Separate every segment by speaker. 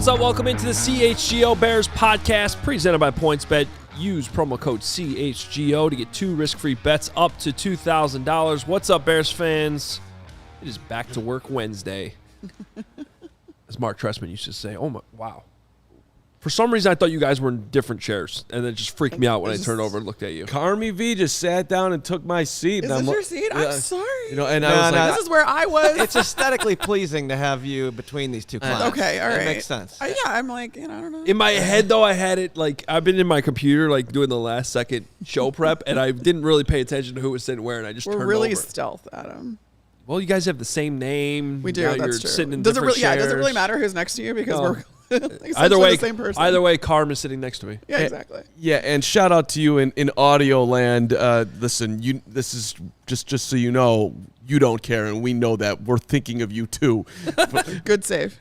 Speaker 1: What's up? Welcome into the CHGO Bears Podcast, presented by PointsBet. Use promo code CHGO to get 2 risk-free bets up to $2,000. What's up, Bears fans? It is back to work Wednesday. As Mark Trestman used to say, oh my, wow. For some reason, I thought you guys were in different chairs, and it just freaked me out when I turned over and looked at you.
Speaker 2: Carmi V just sat down and took my seat.
Speaker 3: Is this your seat? I'm sorry.
Speaker 2: You know, and I was like,
Speaker 3: this is where I was.
Speaker 4: It's aesthetically pleasing to have you between these two clowns.
Speaker 3: Okay, all right.
Speaker 4: That makes sense.
Speaker 3: Yeah, I'm like, I don't know.
Speaker 1: In my head, though, I had it like I've been in my computer like doing the last second show prep, and I didn't really pay attention to who was sitting where, and I just turned over.
Speaker 3: We're really stealth, Adam.
Speaker 1: Well, you guys have the same name.
Speaker 3: We do.
Speaker 1: Now
Speaker 3: That's
Speaker 1: you're
Speaker 3: true.
Speaker 1: sitting in
Speaker 3: does it
Speaker 1: different
Speaker 3: really?
Speaker 1: chairs.
Speaker 3: Yeah. Does it really matter who's next to you because we're
Speaker 1: either way
Speaker 3: the same person.
Speaker 1: Either way, Carm is sitting next to me.
Speaker 3: Yeah, exactly.
Speaker 2: Yeah, and shout out to you in audio land. Listen, this is just so you know, you don't care, and we know that. We're thinking of you too.
Speaker 3: Good save.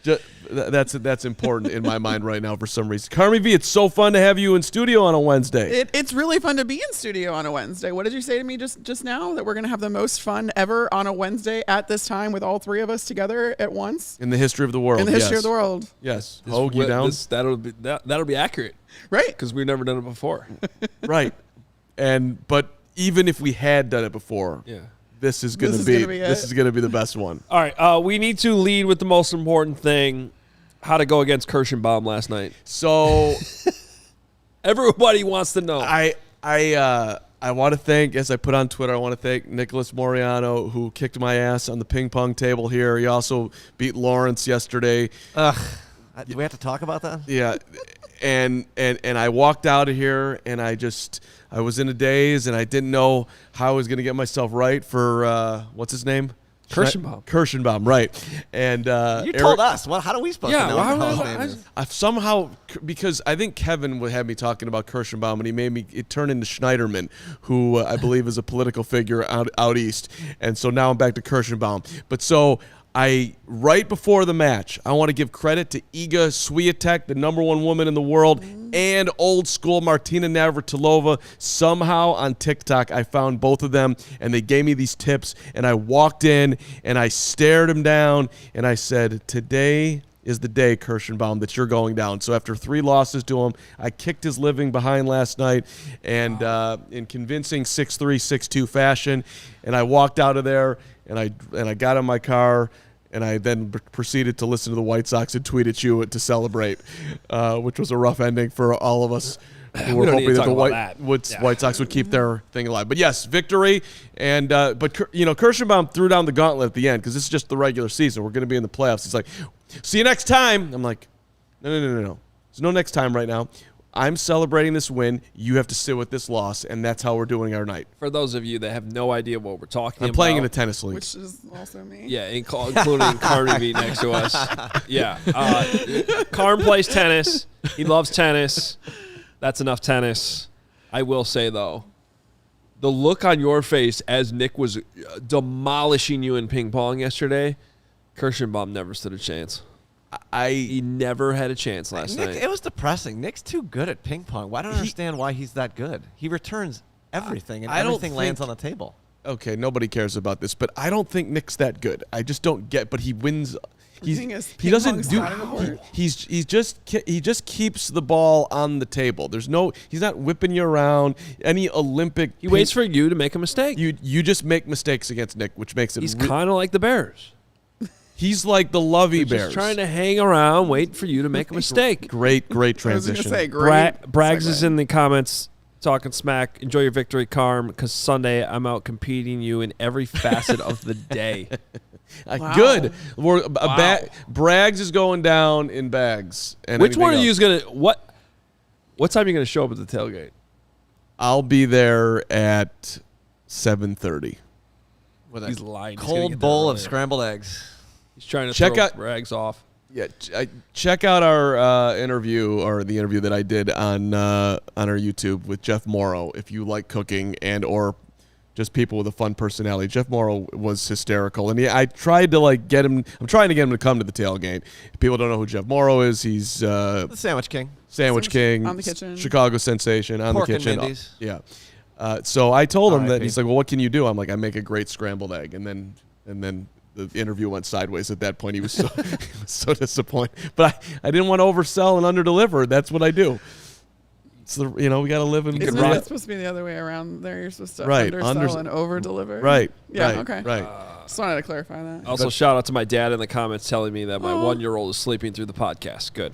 Speaker 2: That's important in my mind right now for some reason. Carmi V, it's so fun to have you in studio on a Wednesday.
Speaker 3: It's really fun to be in studio on a Wednesday. What did you say to me just now? That we're going to have the most fun ever on a Wednesday at this time with all 3 of us together at once?
Speaker 2: In the history of the world.
Speaker 3: In the history of the world.
Speaker 2: Yes. Hoge, you down?
Speaker 1: That'll be accurate.
Speaker 3: Right.
Speaker 1: Because we've never done it before.
Speaker 2: Right. But even if we had done it before,
Speaker 1: yeah.
Speaker 2: This is going to be the best one.
Speaker 1: All right, we need to lead with the most important thing: how to go against Koenigsberg last night.
Speaker 2: So,
Speaker 1: everybody wants to know.
Speaker 2: I want to thank, as I put on Twitter, I want to thank Nicholas Moriano, who kicked my ass on the ping pong table here. He also beat Lawrence yesterday.
Speaker 4: Do we have to talk about that?
Speaker 2: Yeah, and I walked out of here, and I was in a daze, and I didn't know how I was going to get myself right for, what's his name?
Speaker 1: Koenigsberg,
Speaker 2: right. And
Speaker 4: you told us. Well, how are we supposed to know what his name is?
Speaker 2: I've somehow, because I think Kevin would have me talking about Koenigsberg, and he made me it turned into Schneiderman, who I believe is a political figure out east. And so now I'm back to Koenigsberg. But so right before the match, I want to give credit to Iga Swiatek, the #1 woman in the world, and old school Martina Navratilova. Somehow on TikTok, I found both of them, and they gave me these tips, and I walked in, and I stared him down, and I said, today is the day, Kirschenbaum, that you're going down. So after 3 losses to him, I kicked his living behind last night, and in convincing 6-3, 6-2 fashion, and I walked out of there, and I got in my car, and I then proceeded to listen to the White Sox and tweet at you to celebrate, which was a rough ending for all of us who were hoping that the White Sox would keep their thing alive. But yes, victory, and but Kirschenbaum threw down the gauntlet at the end because this is just the regular season. We're going to be in the playoffs. He's like, see you next time. I'm like, no. There's no next time right now. I'm celebrating this win. You have to sit with this loss, and that's how we're doing our night.
Speaker 1: For those of you that have no idea what we're talking about.
Speaker 2: I'm playing in a tennis league.
Speaker 3: Which is also me.
Speaker 1: Yeah, including Carmi V next to us. Yeah. Carm plays tennis. He loves tennis. That's enough tennis. I will say, though, the look on your face as Nick was demolishing you in ping pong yesterday, Kirschenbaum never stood a chance. He never had a chance last night.
Speaker 4: It was depressing. Nick's too good at ping pong. I don't understand why he's that good. He returns everything, and everything lands on the table.
Speaker 2: Okay, nobody cares about this, but I don't think Nick's that good. I just don't get. But he wins. He doesn't do. He just keeps the ball on the table. He's not whipping you around. Any Olympic.
Speaker 1: He waits for you to make a mistake.
Speaker 2: You just make mistakes against Nick, which makes it.
Speaker 1: He's kind of like the Bears.
Speaker 2: He's like the Lovie Bears.
Speaker 1: Just trying to hang around, waiting for you to make a mistake.
Speaker 2: Great transition.
Speaker 3: I was going to say, great.
Speaker 1: Braggs is in the comments talking smack. Enjoy your victory, Carm, because Sunday I'm out competing you in every facet of the day.
Speaker 3: Wow.
Speaker 2: Good. Braggs is going down in bags. And
Speaker 1: which one of you is going to – what time are you going to show up at the tailgate?
Speaker 2: I'll be there at 7:30.
Speaker 1: He's lying.
Speaker 4: Cold bowl of scrambled eggs.
Speaker 1: He's trying to throw Braggs off.
Speaker 2: Yeah, check out our interview, or the interview that I did on our YouTube with Jeff Morrow. If you like cooking or just people with a fun personality, Jeff Morrow was hysterical, and I tried to get him. I'm trying to get him to come to the tailgate. If people don't know who Jeff Morrow is, he's
Speaker 4: the Sandwich King.
Speaker 2: Sandwich King,
Speaker 3: on the kitchen,
Speaker 2: Chicago sensation on
Speaker 4: Pork
Speaker 2: the kitchen.
Speaker 4: And Mindy's.
Speaker 2: Yeah. So I told him that. He's like, "Well, what can you do?" I'm like, "I make a great scrambled egg," and then the interview went sideways at that point. He was so disappointed. But I didn't want to oversell and underdeliver. That's what I do. It's we got to live in.
Speaker 3: Isn't that supposed to be the other way around? There, you're supposed to undersell and overdeliver.
Speaker 2: Right.
Speaker 3: Yeah.
Speaker 2: Right,
Speaker 3: Okay.
Speaker 2: Right.
Speaker 3: Just wanted to clarify that.
Speaker 1: Also, shout out to my dad in the comments telling me that my 1-year-old is sleeping through the podcast. Good.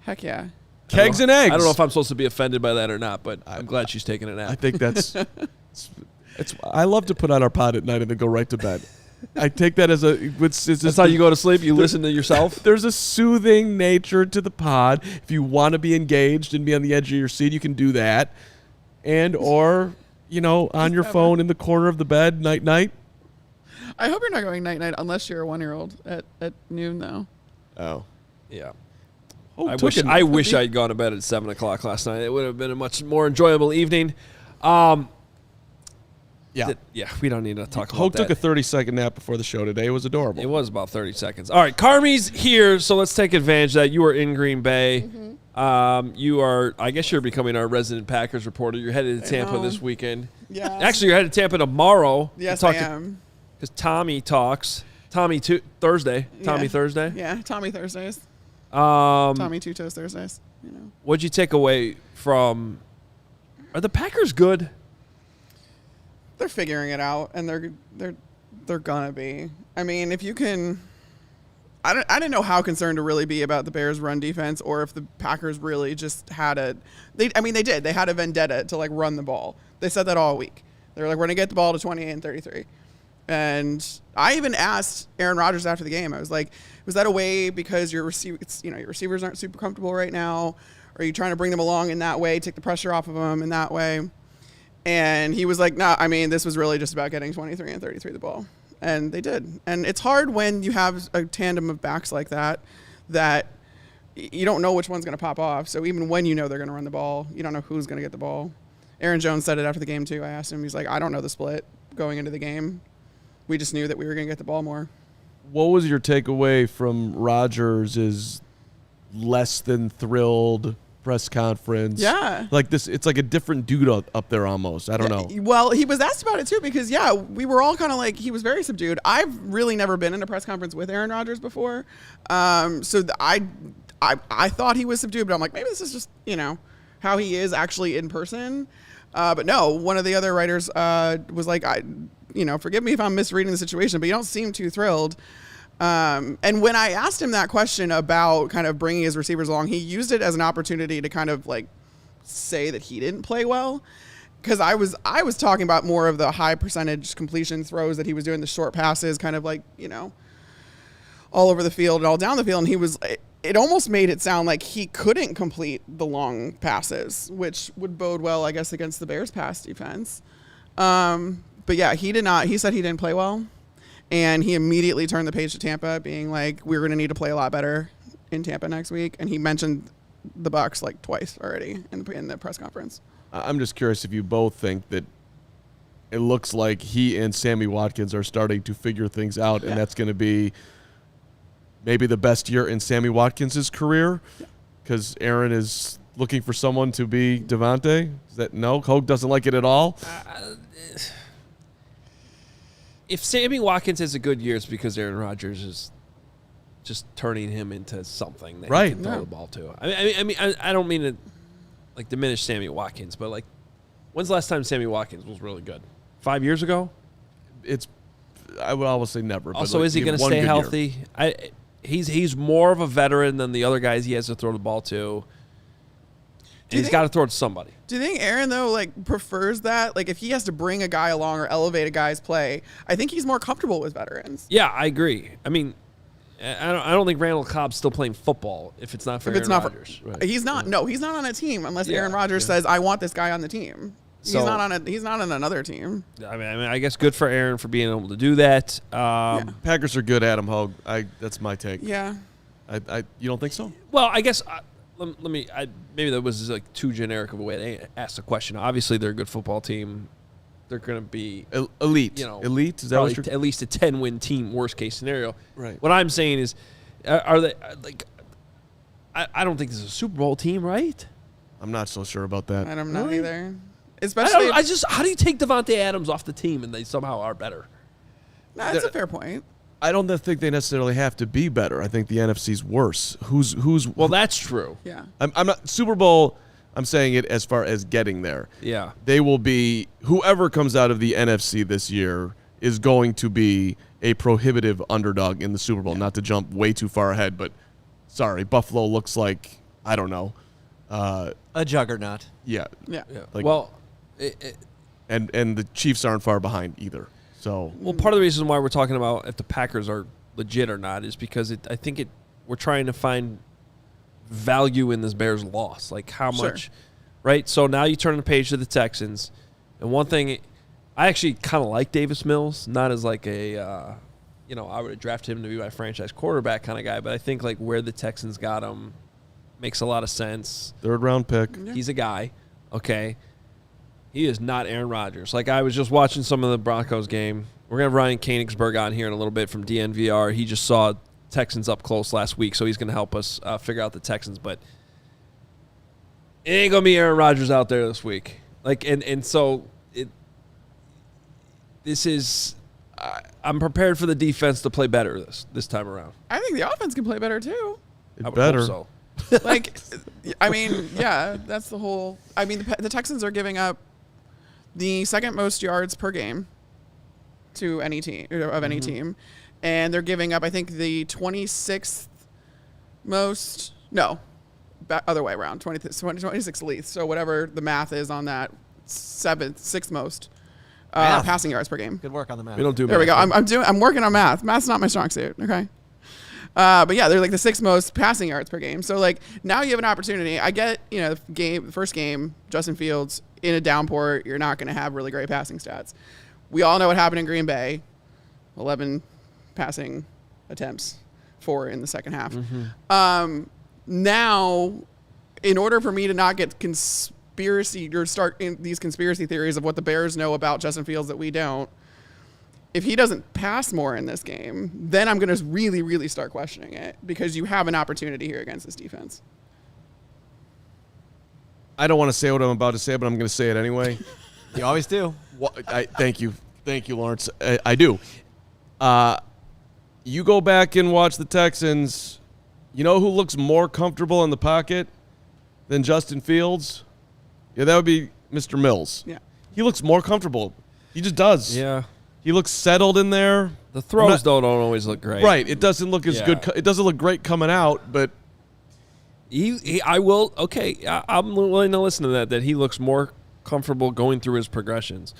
Speaker 3: Heck yeah.
Speaker 2: Kegs and eggs.
Speaker 1: I don't know if I'm supposed to be offended by that or not, but I'm glad she's taking a nap.
Speaker 2: I think that's. I love to put on our pod at night and then go right to bed. I take that as
Speaker 1: that's how you go to sleep? You listen to yourself?
Speaker 2: There's a soothing nature to the pod. If you want to be engaged and be on the edge of your seat, you can do that. Or on your phone in the corner of the bed, night.
Speaker 3: I hope you're not going night unless you're a 1-year-old at noon, though.
Speaker 2: Oh.
Speaker 1: Yeah.
Speaker 2: I
Speaker 1: wish I'd gone to bed at 7 o'clock last night. It would have been a much more enjoyable evening. Yeah, we don't need to talk about
Speaker 2: Hoge
Speaker 1: that.
Speaker 2: took a 30-second nap before the show today. It was adorable.
Speaker 1: It was about 30 seconds. All right, Carmi's here, so let's take advantage of that. You are in Green Bay. Mm-hmm. I guess you're becoming our resident Packers reporter. You're headed to Tampa this weekend.
Speaker 3: Yeah.
Speaker 1: Actually, you're headed to Tampa tomorrow.
Speaker 3: Yes, I am.
Speaker 1: Because Tommy talks. Thursday. Tommy Thursday?
Speaker 3: Yeah, Tommy Thursdays.
Speaker 1: Tommy
Speaker 3: Two Toes Thursdays.
Speaker 1: What'd you take away from... Are the Packers good?
Speaker 3: They're figuring it out, and they're gonna be. I mean, if you can, I didn't know how concerned to really be about the Bears' run defense, or if the Packers really just had they did. They had a vendetta to run the ball. They said that all week. They were like, we're gonna get the ball to 28 and 33. And I even asked Aaron Rodgers after the game. I was like, was that a way because your receivers aren't super comfortable right now? Are you trying to bring them along in that way, take the pressure off of them in that way? And he was like, no, this was really just about getting 23 and 33 the ball. And they did. And it's hard when you have a tandem of backs like that you don't know which one's going to pop off. So even when they're going to run the ball, you don't know who's going to get the ball. Aaron Jones said it after the game, too. I asked him. He's like, I don't know the split going into the game. We just knew that we were going to get the ball more.
Speaker 2: What was your takeaway from Rodgers' less than thrilled press conference?
Speaker 3: Yeah.
Speaker 2: It's like a different dude up there almost. I don't know.
Speaker 3: Well, he was asked about it too because, we were all kind of he was very subdued. I've really never been in a press conference with Aaron Rodgers before. I thought he was subdued, but I'm like, maybe this is just, how he is actually in person. But no, one of the other writers was like, forgive me if I'm misreading the situation, but you don't seem too thrilled. And when I asked him that question about kind of bringing his receivers along, he used it as an opportunity to kind of say that he didn't play well. Because I was talking about more of the high percentage completion throws that he was doing, the short passes, kind of all over the field and all down the field. And it almost made it sound like he couldn't complete the long passes, which would bode well, I guess, against the Bears pass defense. But yeah, he did not. He said he didn't play well. And he immediately turned the page to Tampa, being like, we're going to need to play a lot better in Tampa next week. And he mentioned the Bucs twice already in the press conference.
Speaker 2: I'm just curious if you both think that it looks like he and Sammy Watkins are starting to figure things out, and that's going to be maybe the best year in Sammy Watkins' career because Aaron is looking for someone to be Devontae. No? Hoge doesn't like it at all?
Speaker 1: If Sammy Watkins has a good year, it's because Aaron Rodgers is just turning him into something that he can throw the ball to. I don't mean to diminish Sammy Watkins, but when's the last time Sammy Watkins was really good? 5 years ago?
Speaker 2: I would always say never.
Speaker 1: Also,
Speaker 2: but
Speaker 1: is he going to stay healthy? He's more of a veteran than the other guys he has to throw the ball to. And he's got to throw it to somebody. Do
Speaker 3: you think Aaron, though, prefers that? If he has to bring a guy along or elevate a guy's play, I think he's more comfortable with veterans.
Speaker 1: Yeah, I agree. I don't think Randall Cobb's still playing football if it's not for Aaron Rodgers.
Speaker 3: Right. He's not. No, he's not on a team unless Aaron Rodgers says, I want this guy on the team. He's not on another team.
Speaker 1: I guess good for Aaron for being able to do that.
Speaker 2: Packers are good at him, Hoge. That's my take.
Speaker 3: Yeah.
Speaker 2: You don't think so?
Speaker 1: Well, I guess maybe that was too generic of a way to ask the question. Obviously, they're a good football team. They're going to be
Speaker 2: elite. Elite? Is that what you're
Speaker 1: at least a 10-win team, worst case scenario.
Speaker 2: Right.
Speaker 1: What I'm saying is, are they I don't think this is a Super Bowl team, right?
Speaker 2: I'm not so sure about that.
Speaker 3: I'm not either. Especially,
Speaker 1: how do you take Devontae Adams off the team and they somehow are better?
Speaker 3: No, that's a fair point.
Speaker 2: I don't think they necessarily have to be better. I think the NFC's worse.
Speaker 1: Well, that's true.
Speaker 3: Yeah.
Speaker 2: I'm not Super Bowl. I'm saying it as far as getting there.
Speaker 1: Yeah.
Speaker 2: They will be whoever comes out of the NFC this year is going to be a prohibitive underdog in the Super Bowl. Not to jump way too far ahead, but sorry, Buffalo looks like I don't know.
Speaker 4: A juggernaut.
Speaker 2: Yeah.
Speaker 3: Yeah.
Speaker 2: Like,
Speaker 1: well,
Speaker 2: and the Chiefs aren't far behind either. So
Speaker 1: part of the reason why we're talking about if the Packers are legit or not is because I think we're trying to find value in this Bears loss. Like how much, right? So now you turn the page to the Texans. And one thing, I actually kind of like Davis Mills, not as like I would have drafted him to be my franchise quarterback kind of guy, but I think like where the Texans got him makes a lot of sense.
Speaker 2: 3rd round pick.
Speaker 3: Yeah.
Speaker 1: He's a guy, okay? He is not Aaron Rodgers. Like, I was just watching some of the Broncos game. We're going to have Ryan Koenigsberg on here in a little bit from DNVR. He just saw Texans up close last week, so he's going to help us figure out the Texans. But it ain't going to be Aaron Rodgers out there this week. Like, and so this is I'm prepared for the defense to play better this time around.
Speaker 3: I think the offense can play better too.
Speaker 1: I would
Speaker 2: Better.
Speaker 1: hope so.
Speaker 3: Like, I mean, yeah, that's the whole. I mean, the Texans are giving up the 2nd most yards per game to any team of any team, and they're giving up, I think, the 26th most. No, other way around, 26th least. So whatever the math is on that, 6th most passing yards per game.
Speaker 4: Good work on the math.
Speaker 1: We don't do
Speaker 3: There we go.
Speaker 1: math.
Speaker 3: I'm working on math. Math's not my strong suit. Okay. But yeah, they're like the 6th most passing yards per game. So like now you have an opportunity. I get, the first game, Justin Fields in a downpour, you're not going to have really great passing stats. We all know what happened in Green Bay. 11 passing attempts, 4 in the second half. Now, in order for me to not get start in these conspiracy theories of what the Bears know about Justin Fields that we don't, if he doesn't pass more in this game, then I'm going to really, really start questioning it because you have an opportunity here against this defense.
Speaker 2: I don't want to say what I'm about to say, but I'm going to say it anyway.
Speaker 4: You always do.
Speaker 2: Thank you, Lawrence. I do. You go back and watch the Texans. You know who looks more comfortable in the pocket than Justin Fields? Yeah, that would be Mr. Mills.
Speaker 3: Yeah.
Speaker 2: He looks more comfortable. He just does.
Speaker 1: Yeah.
Speaker 2: He looks settled in there.
Speaker 1: The throws don't always look great.
Speaker 2: Right. It doesn't look as good. It doesn't look great coming out, but
Speaker 1: I'm willing to listen to that he looks more comfortable going through his progressions.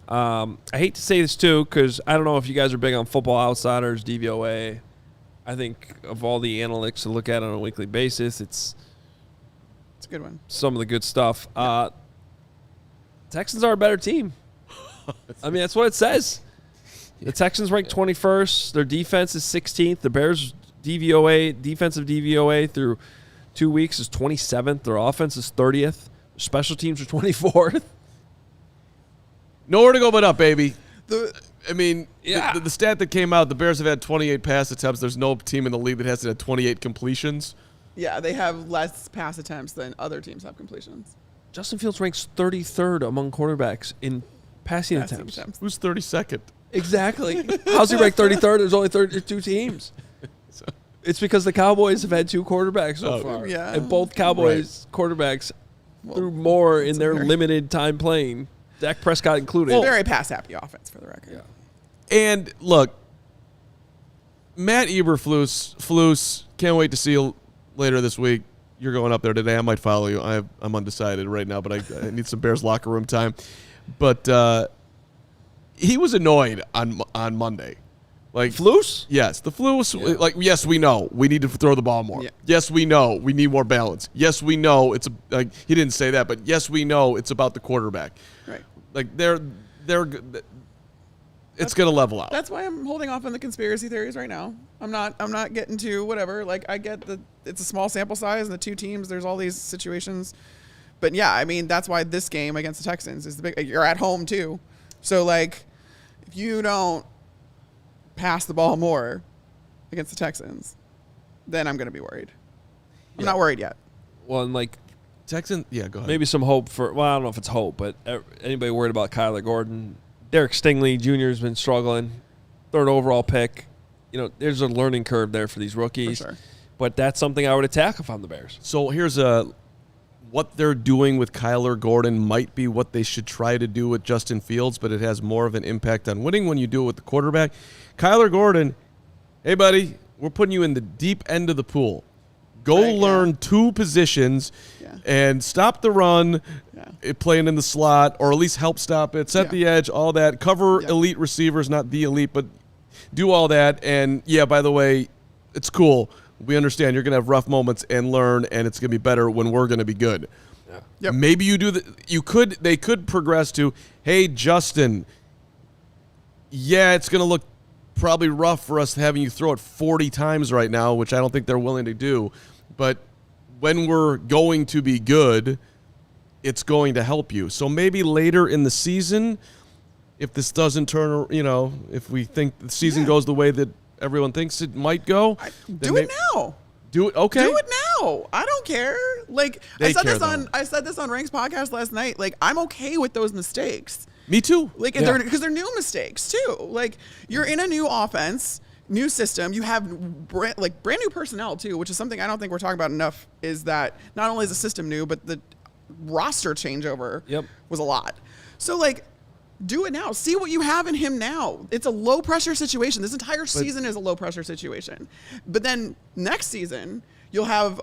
Speaker 1: I hate to say this too, because I don't know if you guys are big on Football Outsiders, DVOA. I think of all the analytics to look at on a weekly basis, it's
Speaker 3: a good one.
Speaker 1: Some of the good stuff. Texans are a better team. I mean, that's what it says. The Texans ranked 21st. Their defense is 16th. The Bears' defensive DVOA through 2 weeks is 27th. Their offense is 30th. Their special teams are 24th.
Speaker 2: Nowhere to go but up, baby.
Speaker 3: The
Speaker 2: stat that came out, the Bears have had 28 pass attempts. There's no team in the league that has had 28 completions.
Speaker 3: Yeah, they have less pass attempts than other teams have completions.
Speaker 1: Justin Fields ranks 33rd among quarterbacks in passing attempts.
Speaker 2: Who's 32nd?
Speaker 1: Exactly. How's he ranked 33rd? There's only 32 teams. It's because the Cowboys have had 2 quarterbacks so far.
Speaker 3: Yeah.
Speaker 1: And both Cowboys quarterbacks threw more in their limited time playing. Dak Prescott included.
Speaker 3: Very pass-happy offense, for the record.
Speaker 1: Yeah.
Speaker 2: And, look, Matt Eberflus, can't wait to see you later this week. You're going up there today. I might follow you. I'm undecided right now, but I need some Bears locker room time. But he was annoyed on Monday. Like
Speaker 1: Flus?
Speaker 2: Yes, the Flus. Yeah. Like, yes, we know we need to throw the ball more. Yeah. Yes, we know we need more balance. Yes, we know it's he didn't say that, but yes, we know it's about the quarterback.
Speaker 3: Right.
Speaker 2: Like it's going to level out.
Speaker 3: That's why I'm holding off on the conspiracy theories right now. I'm not getting to whatever. Like, I get that it's a small sample size and the 2 teams, there's all these situations. But yeah, I mean, that's why this game against the Texans is the big. You're at home too. So like, if you don't pass the ball more against the Texans, then I'm going to be worried. I'm not worried yet.
Speaker 1: Well, and like
Speaker 2: Texans, go ahead.
Speaker 1: Maybe some hope for, well, I don't know if it's hope, but anybody worried about Kyler Gordon? Derek Stingley Jr. has been struggling. 3rd overall pick. there's a learning curve there for these rookies.
Speaker 3: For sure.
Speaker 1: But that's something I would attack if I'm the Bears.
Speaker 2: So here's what they're doing with Kyler Gordon might be what they should try to do with Justin Fields, but it has more of an impact on winning when you do it with the quarterback. Kyler Gordon, hey, buddy, we're putting you in the deep end of the pool. Go learn 2 positions and stop the run, playing in the slot, or at least help stop it, set the edge, all that. Cover elite receivers, not the elite, but do all that. And, by the way, it's cool. We understand you're going to have rough moments and learn, and it's going to be better when we're going to be good. Yeah. Yep. Maybe you do they could progress to, hey, Justin, it's going to look probably rough for us having you throw it 40 times right now, which I don't think they're willing to do. But when we're going to be good, it's going to help you. So maybe later in the season, if this doesn't turn, if we think the season goes the way that everyone thinks it might go,
Speaker 3: do it now.
Speaker 2: Do it, okay.
Speaker 3: Do it now. I don't care. Like I said this on Rank's podcast last night. Like I'm okay with those mistakes.
Speaker 2: Me too.
Speaker 3: Like because they're new mistakes too. Like you're in a new offense, new system. You have brand new personnel too, which is something I don't think we're talking about enough. Is that not only is the system new, but the roster changeover was a lot. So do it now. See what you have in him now. It's a low-pressure situation. This entire season is a low-pressure situation. But then next season, you'll have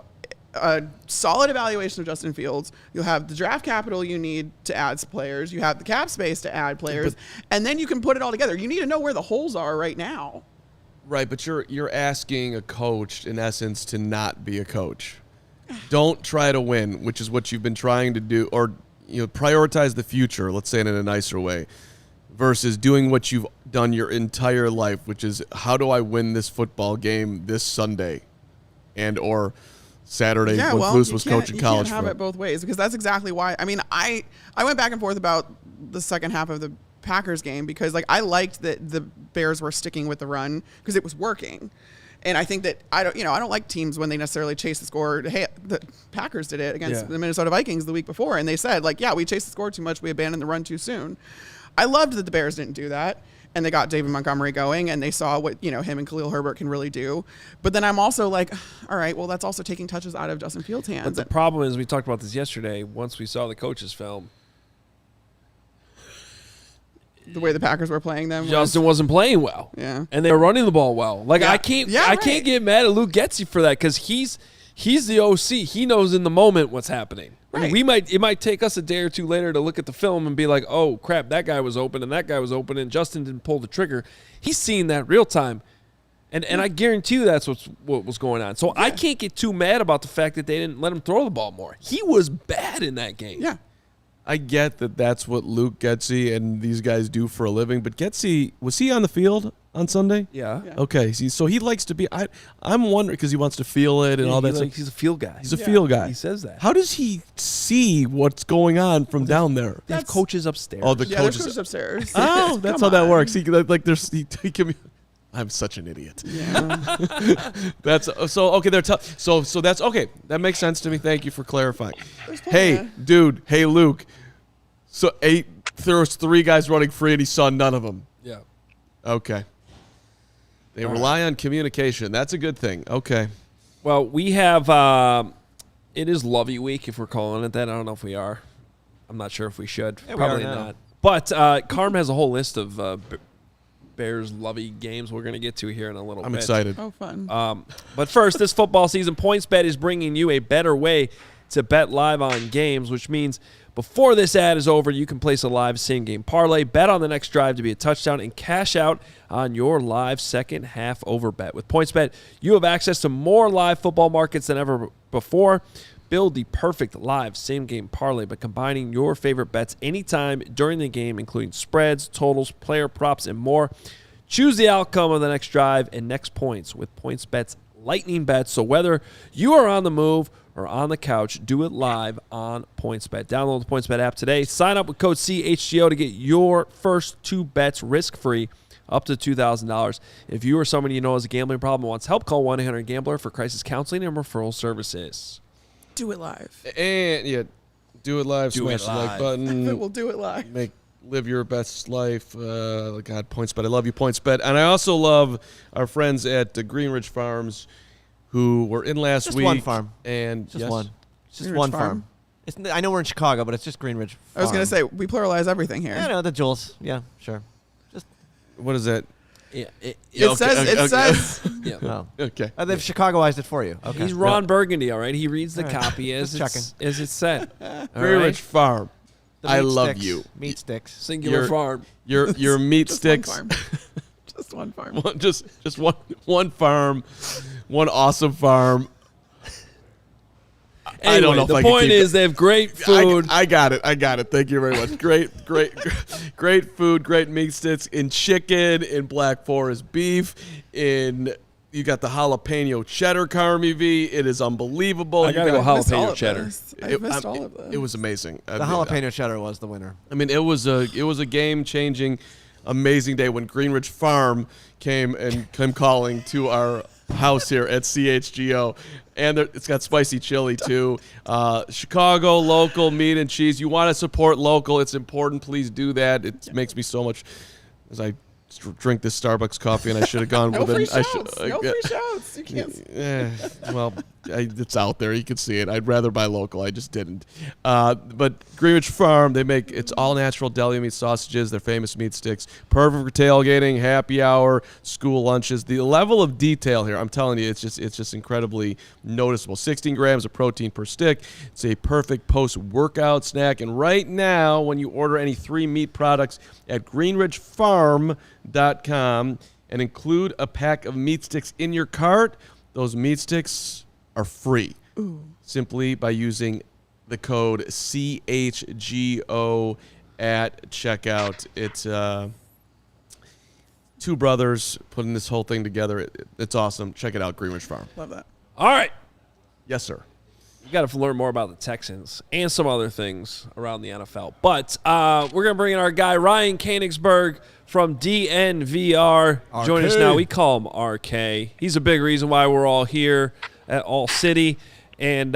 Speaker 3: a solid evaluation of Justin Fields. You'll have the draft capital you need to add players. You have the cap space to add players. And then you can put it all together. You need to know where the holes are right now.
Speaker 2: Right, but you're asking a coach, in essence, to not be a coach. Don't try to win, which is what you've been trying to do, or prioritize the future, let's say it in a nicer way, versus doing what you've done your entire life, which is how do I win this football game this Sunday and or Saturday when Luce was coaching college.
Speaker 3: You can't have it both ways because that's exactly why. I mean, I went back and forth about the second half of the Packers game because I liked that the Bears were sticking with the run because it was working. And I think that I don't like teams when they necessarily chase the score. Hey, the Packers did it against the Minnesota Vikings the week before, and they said we chased the score too much, we abandoned the run too soon. I loved that the Bears didn't do that, and they got David Montgomery going, and they saw what him and Khalil Herbert can really do. But then I'm also like, all right, well that's also taking touches out of Justin Fields' hands.
Speaker 1: But the problem is, we talked about this yesterday. Once we saw the coaches' film,
Speaker 3: the way the Packers were playing them,
Speaker 1: Justin wasn't playing well.
Speaker 3: Yeah,
Speaker 1: and they were running the ball well. I can't get mad at Luke Getsy for that because he's the OC. He knows in the moment what's happening. Right. I mean, it might take us a day or two later to look at the film and be like, oh crap, that guy was open and that guy was open and Justin didn't pull the trigger. He's seeing that real time, and I guarantee you that's what was going on. So I can't get too mad about the fact that they didn't let him throw the ball more. He was bad in that game.
Speaker 3: Yeah.
Speaker 2: I get that that's what Luke Getsy and these guys do for a living, but Getsy, was he on the field on Sunday?
Speaker 1: Yeah.
Speaker 2: Okay, so he likes to be – I'm wondering because he wants to feel it and all that stuff.
Speaker 1: He's a field guy.
Speaker 2: He's a field guy.
Speaker 1: He says that.
Speaker 2: How does he see what's going on from down there?
Speaker 1: They have coaches upstairs.
Speaker 2: Oh, the
Speaker 3: coaches upstairs.
Speaker 2: Oh, that's how that works. He can be – I'm such an idiot.
Speaker 3: Yeah.
Speaker 2: That's so okay. They're so that's okay. That makes sense to me. Thank you for clarifying. Hey, dude. Hey, Luke. So there's 3 guys running free, and he saw none of them.
Speaker 1: Yeah.
Speaker 2: Okay. They rely on communication. That's a good thing. Okay.
Speaker 1: Well, we have. It is Lovie Week, if we're calling it that. I don't know if we are. I'm not sure if we should.
Speaker 4: Yeah,
Speaker 1: Probably
Speaker 4: we are
Speaker 1: not. But Carm has a whole list of Bears Lovie games we're going to get to here in a little bit.
Speaker 2: I'm excited.
Speaker 3: Oh, fun.
Speaker 1: But first, this football season, PointsBet is bringing you a better way to bet live on games, which means before this ad is over, you can place a live same-game parlay, bet on the next drive to be a touchdown, and cash out on your live second-half over bet. With PointsBet, you have access to more live football markets than ever before. Build the perfect live same-game parlay by combining your favorite bets anytime during the game, including spreads, totals, player props, and more. Choose the outcome of the next drive and next points with PointsBet's lightning bets. So whether you are on the move or on the couch, do it live on PointsBet. Download the PointsBet app today. Sign up with code CHGO to get your first 2 bets risk-free up to $2,000. If you or someone you know has a gambling problem and wants help, call 1-800-GAMBLER for crisis counseling and referral services.
Speaker 3: Do it live.
Speaker 2: And do it live. Smash the like button.
Speaker 3: We'll do it live.
Speaker 2: Make live your best life. God, PointsBet. I love you, PointsBet. And I also love our friends at Green Ridge Farms who were in last week.
Speaker 4: Just one farm.
Speaker 2: And
Speaker 4: Just
Speaker 2: yes?
Speaker 4: one. It's just
Speaker 3: Green
Speaker 4: one
Speaker 3: Ridge
Speaker 4: farm. I know we're in Chicago, but it's just Green Ridge Farm.
Speaker 3: I was going to say, we pluralize everything here.
Speaker 4: I know, the Jules. Yeah, sure.
Speaker 2: What is that?
Speaker 1: Yeah,
Speaker 3: It says.
Speaker 1: yeah.
Speaker 4: Oh.
Speaker 2: Okay.
Speaker 4: They've Chicagoized it for you. Okay.
Speaker 1: He's Ron Burgundy, all right? He reads the
Speaker 4: All right.
Speaker 1: copy as
Speaker 4: Just
Speaker 1: it's said. All
Speaker 2: Green
Speaker 1: right?
Speaker 2: Ridge Farm.
Speaker 4: The
Speaker 2: I
Speaker 4: meat
Speaker 2: love
Speaker 4: sticks.
Speaker 2: you.
Speaker 4: Meat sticks.
Speaker 1: Singular farm.
Speaker 2: Your meat
Speaker 3: Just
Speaker 2: sticks.
Speaker 3: one farm. Just one farm.
Speaker 2: Just one farm, one awesome farm.
Speaker 1: Anyway,
Speaker 2: I don't know if
Speaker 1: the
Speaker 2: I can
Speaker 1: point
Speaker 2: keep
Speaker 1: is they have great food.
Speaker 2: I got it. Thank you very much. Great food, great meat sticks in chicken, in Black Forest beef, you got the jalapeno cheddar Carmi V. It is unbelievable.
Speaker 1: I gotta go
Speaker 3: missed all
Speaker 1: jalapeno
Speaker 3: of
Speaker 1: cheddar.
Speaker 3: this. I missed all of this.
Speaker 2: It was amazing.
Speaker 4: The jalapeno cheddar was the winner.
Speaker 2: I mean, it was a game-changing, amazing day when Green Ridge Farm came calling to our house here at CHGO, and it's got spicy chili too. Chicago local meat and cheese. You want to support local? It's important. Please do that. It makes me so much. As I drink this Starbucks coffee, and I should have gone
Speaker 3: No
Speaker 2: with
Speaker 3: free
Speaker 2: it.
Speaker 3: shouts. No free shouts. You can't.
Speaker 2: Well, it's out there. You can see it. I'd rather buy local. I just didn't. But Greenwich Farm, it's all natural deli meat sausages. They're famous meat sticks. Perfect for tailgating, happy hour, school lunches. The level of detail here, I'm telling you, it's just incredibly noticeable. 16 grams of protein per stick. It's a perfect post-workout snack. And right now, when you order any 3 meat products at greenridgefarm.com and include a pack of meat sticks in your cart, those meat sticks are free.
Speaker 3: Ooh.
Speaker 2: Simply by using the code CHGO at checkout. It's two brothers putting this whole thing together. It's awesome. Check it out, Greenwich Farm.
Speaker 3: Love that.
Speaker 1: All right.
Speaker 2: Yes, sir.
Speaker 1: You got to learn more about the Texans and some other things around the NFL. But we're going to bring in our guy, Ryan Koenigsberg from DNVR.
Speaker 4: RK.
Speaker 1: Join us now. We call him RK. He's a big reason why we're all here at All City. And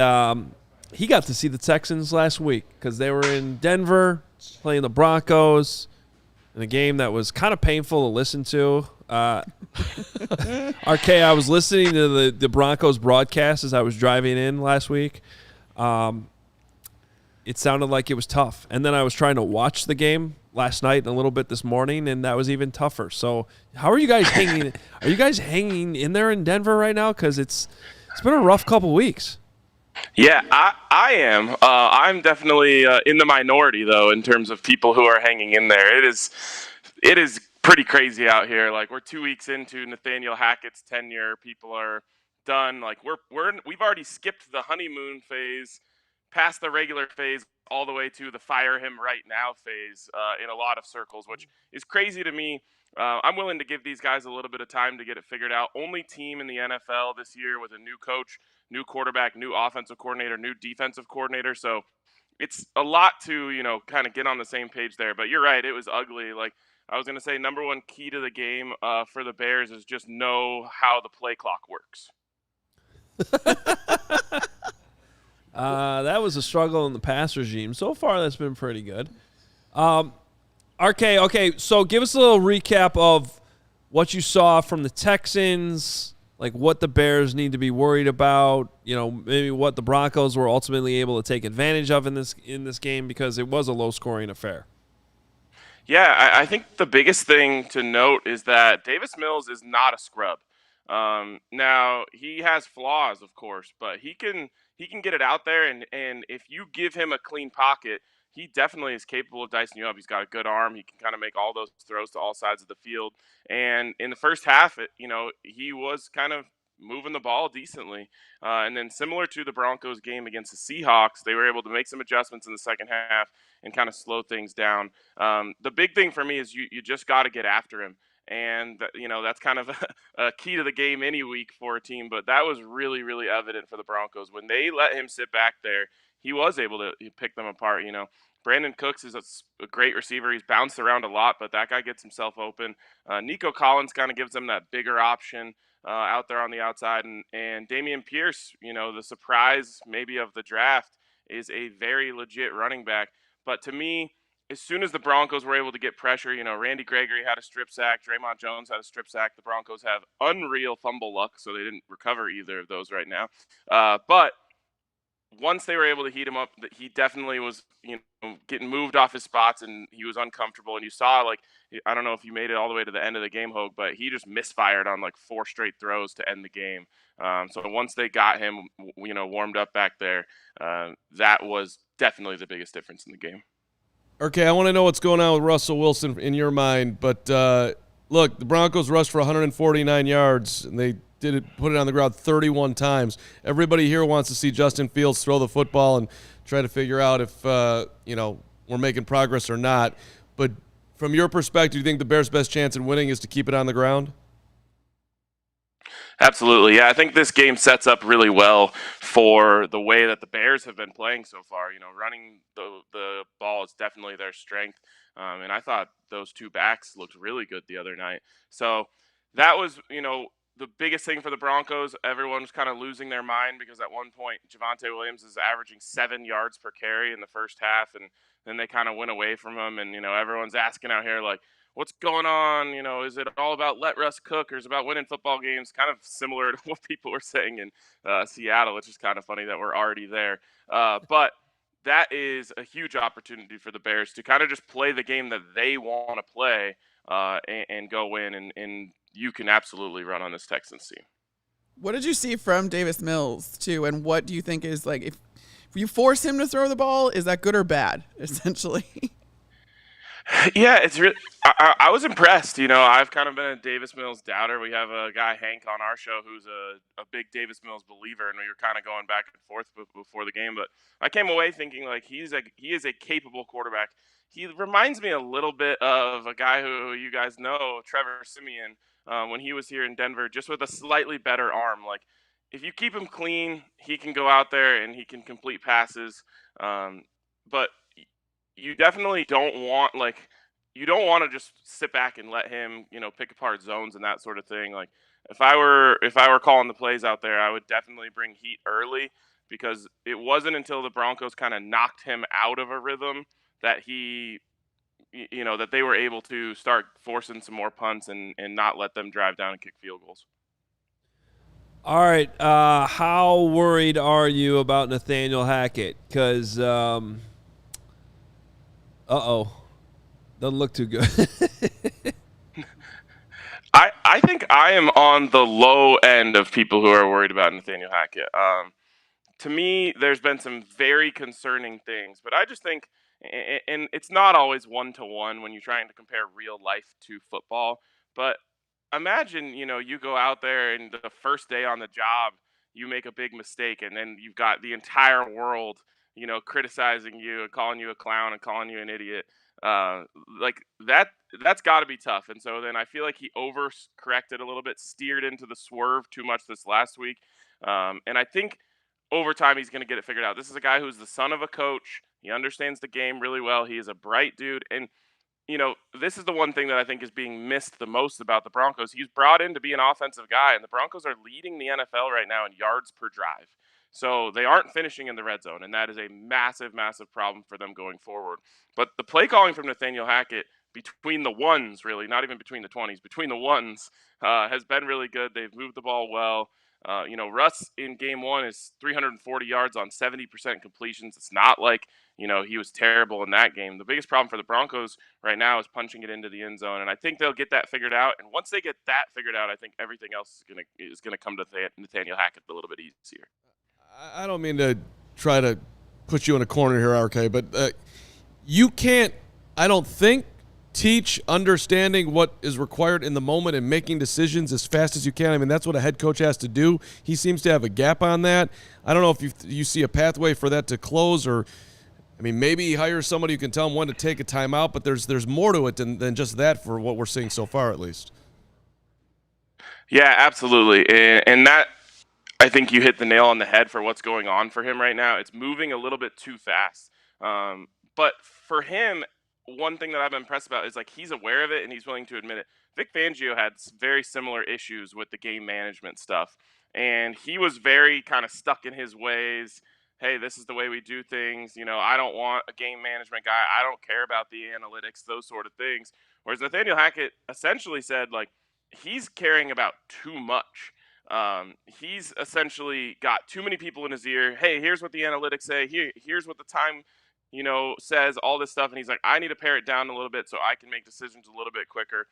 Speaker 1: he got to see the Texans last week because they were in Denver playing the Broncos in a game that was kind of painful to listen to. RK, I was listening to the Broncos broadcast as I was driving in last week. It sounded like it was tough. And then I was trying to watch the game last night and a little bit this morning, and that was even tougher. So how are you guys hanging? Are you guys hanging in there in Denver right now? Because it's been a rough couple weeks.
Speaker 5: Yeah, I am. I'm definitely in the minority, though, in terms of people who are hanging in there. It is pretty crazy out here. Like, we're 2 weeks into Nathaniel Hackett's tenure. People are done. Like, we've already skipped the honeymoon phase, past the regular phase, all the way to the fire him right now phase in a lot of circles, which is crazy to me. I'm willing to give these guys a little bit of time to get it figured out. Only team in the NFL this year with a new coach, new quarterback, new offensive coordinator, new defensive coordinator. So it's a lot to, kind of get on the same page there. But you're right, it was ugly. Like, I was going to say, number one key to the game for the Bears is just know how the play clock works.
Speaker 1: That was a struggle in the pass regime. So far, that's been pretty good. RK, okay, so give us a little recap of what you saw from the Texans, like what the Bears need to be worried about, maybe what the Broncos were ultimately able to take advantage of in this game, because it was a low-scoring affair.
Speaker 5: Yeah, I think the biggest thing to note is that Davis Mills is not a scrub. Now, he has flaws, of course, but he can get it out there, and if you give him a clean pocket, he definitely is capable of dicing you up. He's got a good arm. He can kind of make all those throws to all sides of the field. And in the first half, he was kind of moving the ball decently. And then similar to the Broncos game against the Seahawks, they were able to make some adjustments in the second half and kind of slow things down. The big thing for me is you just got to get after him. And, that's kind of a key to the game any week for a team. But that was really, really evident for the Broncos. When they let him sit back there, he was able to pick them apart. Brandon Cooks is a great receiver. He's bounced around a lot, but that guy gets himself open. Nico Collins kind of gives them that bigger option out there on the outside. And Damian Pierce, the surprise maybe of the draft, is a very legit running back. But to me, as soon as the Broncos were able to get pressure, Randy Gregory had a strip sack, Draymond Jones had a strip sack. The Broncos have unreal fumble luck, so they didn't recover either of those right now. But once they were able to heat him up, he definitely was, getting moved off his spots, and he was uncomfortable. And you saw, I don't know if you made it all the way to the end of the game, Hoge, but he just misfired on 4 straight throws to end the game. So once they got him, warmed up back there, that was definitely the biggest difference in the game.
Speaker 2: Okay, I want to know what's going on with Russell Wilson in your mind. But look, the Broncos rushed for 149 yards, and they put it on the ground 31 times. Everybody here wants to see Justin Fields throw the football and try to figure out if we're making progress or not. But from your perspective, do you think the Bears' best chance in winning is to keep it on the ground?
Speaker 5: Absolutely. Yeah, I think this game sets up really well for the way that the Bears have been playing so far. Running the ball is definitely their strength. And I thought those two backs looked really good the other night. So that was, the biggest thing for the Broncos. Everyone was kind of losing their mind because at one point Javonte Williams is averaging 7 yards per carry in the first half, and then they kind of went away from him. And everyone's asking out here what's going on? Is it all about let Russ cook, or is it about winning football games? Kind of similar to what people were saying in Seattle, which is kind of funny that we're already there. But that is a huge opportunity for the Bears to kind of just play the game that they want to play and go in, and you can absolutely run on this Texans team.
Speaker 3: What did you see from Davis Mills, too, and what do you think is, if you force him to throw the ball, is that good or bad, essentially?
Speaker 5: Yeah, it's really. I was impressed. I've kind of been a Davis Mills doubter. We have a guy, Hank, on our show who's a big Davis Mills believer, and we were kind of going back and forth before the game. But I came away thinking he is a capable quarterback. He reminds me a little bit of a guy who you guys know, Trevor Siemian, when he was here in Denver, just with a slightly better arm. If you keep him clean, he can go out there and he can complete passes. But you definitely don't want to just sit back and let him, pick apart zones and that sort of thing. If I were calling the plays out there, I would definitely bring heat early, because it wasn't until the Broncos kind of knocked him out of a rhythm that that they were able to start forcing some more punts and not let them drive down and kick field goals.
Speaker 1: All right. How worried are you about Nathaniel Hackett? Because, doesn't look too good.
Speaker 5: I think I am on the low end of people who are worried about Nathaniel Hackett. To me, there's been some very concerning things, but I just think, and it's not always one-to-one when you're trying to compare real life to football, but imagine, you go out there and the first day on the job, you make a big mistake, and then you've got the entire world, criticizing you and calling you a clown and calling you an idiot. That's got to be tough. And so then I feel like he overcorrected a little bit, steered into the swerve too much this last week. And I think over time he's going to get it figured out. This is a guy who's the son of a coach. He understands the game really well. He is a bright dude. And, this is the one thing that I think is being missed the most about the Broncos. He's brought in to be an offensive guy, and the Broncos are leading the NFL right now in yards per drive. So they aren't finishing in the red zone, and that is a massive, massive problem for them going forward. But the play calling from Nathaniel Hackett between the ones, really, not even between the 20s, between the ones, has been really good. They've moved the ball well. Russ in game one is 340 yards on 70% completions. It's not like, he was terrible in that game. The biggest problem for the Broncos right now is punching it into the end zone, and I think they'll get that figured out. And once they get that figured out, I think everything else is gonna come to Nathaniel Hackett a little bit easier.
Speaker 2: I don't mean to try to put you in a corner here, RK, but you can't, I don't think, teach understanding what is required in the moment and making decisions as fast as you can. I mean, that's what a head coach has to do. He seems to have a gap on that. I don't know if you see a pathway for that to close, or, I mean, maybe he hires somebody who can tell him when to take a timeout, but there's more to it than just that for what we're seeing so far, at least.
Speaker 5: Yeah, absolutely. And that, I think you hit the nail on the head for what's going on for him right now. It's moving a little bit too fast. But for him, one thing that I've been impressed about is he's aware of it and he's willing to admit it. Vic Fangio had very similar issues with the game management stuff, and he was very kind of stuck in his ways, hey, this is the way we do things. I don't want a game management guy. I don't care about the analytics, those sort of things. Whereas Nathaniel Hackett essentially said, like, he's caring about too much. He's essentially got too many people in his ear. Hey, here's what the analytics say. Here's what the time, says, all this stuff. And he's like, I need to pare it down a little bit so I can make decisions a little bit quicker.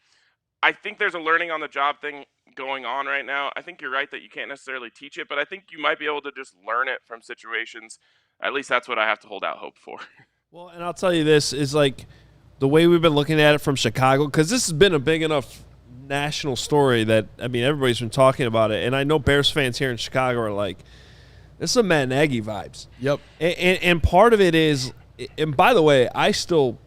Speaker 5: I think there's a learning on the job thing going on right now. I think you're right that you can't necessarily teach it, but I think you might be able to just learn it from situations. At least that's what I have to hold out hope for.
Speaker 1: Well, and I'll tell you this is like the way we've been looking at it from Chicago, because this has been a big enough national story that, everybody's been talking about it. And I know Bears fans here in Chicago are like, this is some Matt Nagy vibes.
Speaker 2: Yep.
Speaker 1: And part of it is, and by the way, I still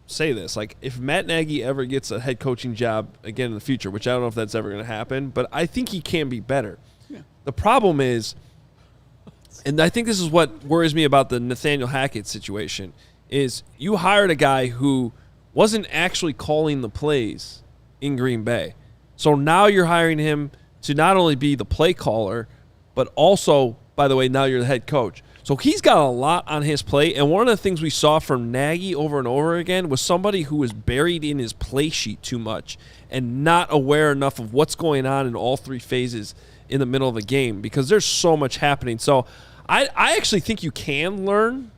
Speaker 1: say this, like, if Matt Nagy ever gets a head coaching job again in the future, which I don't know if that's ever going to happen, but I think he can be better. Yeah. The problem is, and I think this is what worries me about the Nathaniel Hackett situation, is you hired a guy who wasn't actually calling the plays in Green Bay. So now you're hiring him to not only be the play caller, but also, by the way, now you're the head coach. So he's got a lot on his plate, and one of the things we saw from Nagy over and over again was somebody who was buried in his play sheet too much and not aware enough of what's going on in all three phases in the middle of the game, because there's so much happening. So I actually think you can learn,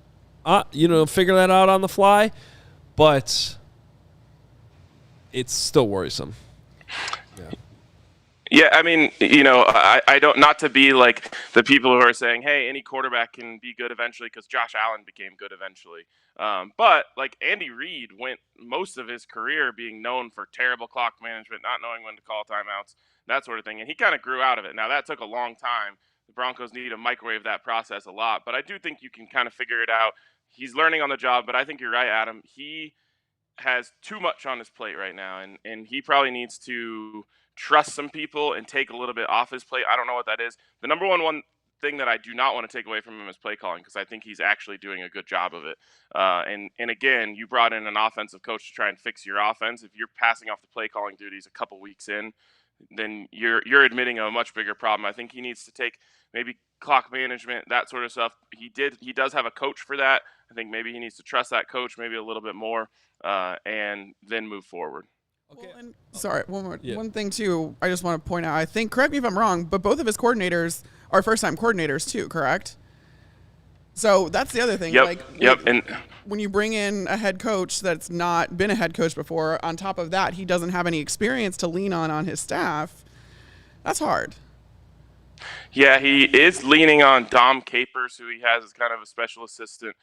Speaker 1: figure that out on the fly, but it's still worrisome.
Speaker 5: Yeah, I don't, not to be like the people who are saying, hey, any quarterback can be good eventually, because Josh Allen became good eventually. But like Andy Reid went most of his career being known for terrible clock management, not knowing when to call timeouts, that sort of thing. And he kind of grew out of it. Now, that took a long time. The Broncos need to microwave that process a lot. But I do think you can kind of figure it out. He's learning on the job, but I think you're right, Adam. He has too much on his plate right now, and he probably needs to trust some people and take a little bit off his plate. I don't know what that is. The number one thing that I do not want to take away from him is play calling, because I think he's actually doing a good job of it. And again, you brought in an offensive coach to try and fix your offense. If you're passing off the play calling duties a couple weeks in, then you're admitting a much bigger problem. I think he needs to take maybe clock management, that sort of stuff. He does have a coach for that. I think maybe he needs to trust that coach maybe a little bit more, and then move forward.
Speaker 3: Okay. Well, sorry, one thing too. I just want to point out. I think, correct me if I'm wrong, but both of his coordinators are first-time coordinators too. Correct? So that's the other thing.
Speaker 5: Yep.
Speaker 3: And when you bring in a head coach that's not been a head coach before, on top of that, he doesn't have any experience to lean on his staff. That's hard.
Speaker 5: Yeah, he is leaning on Dom Capers, who he has as kind of a special assistant,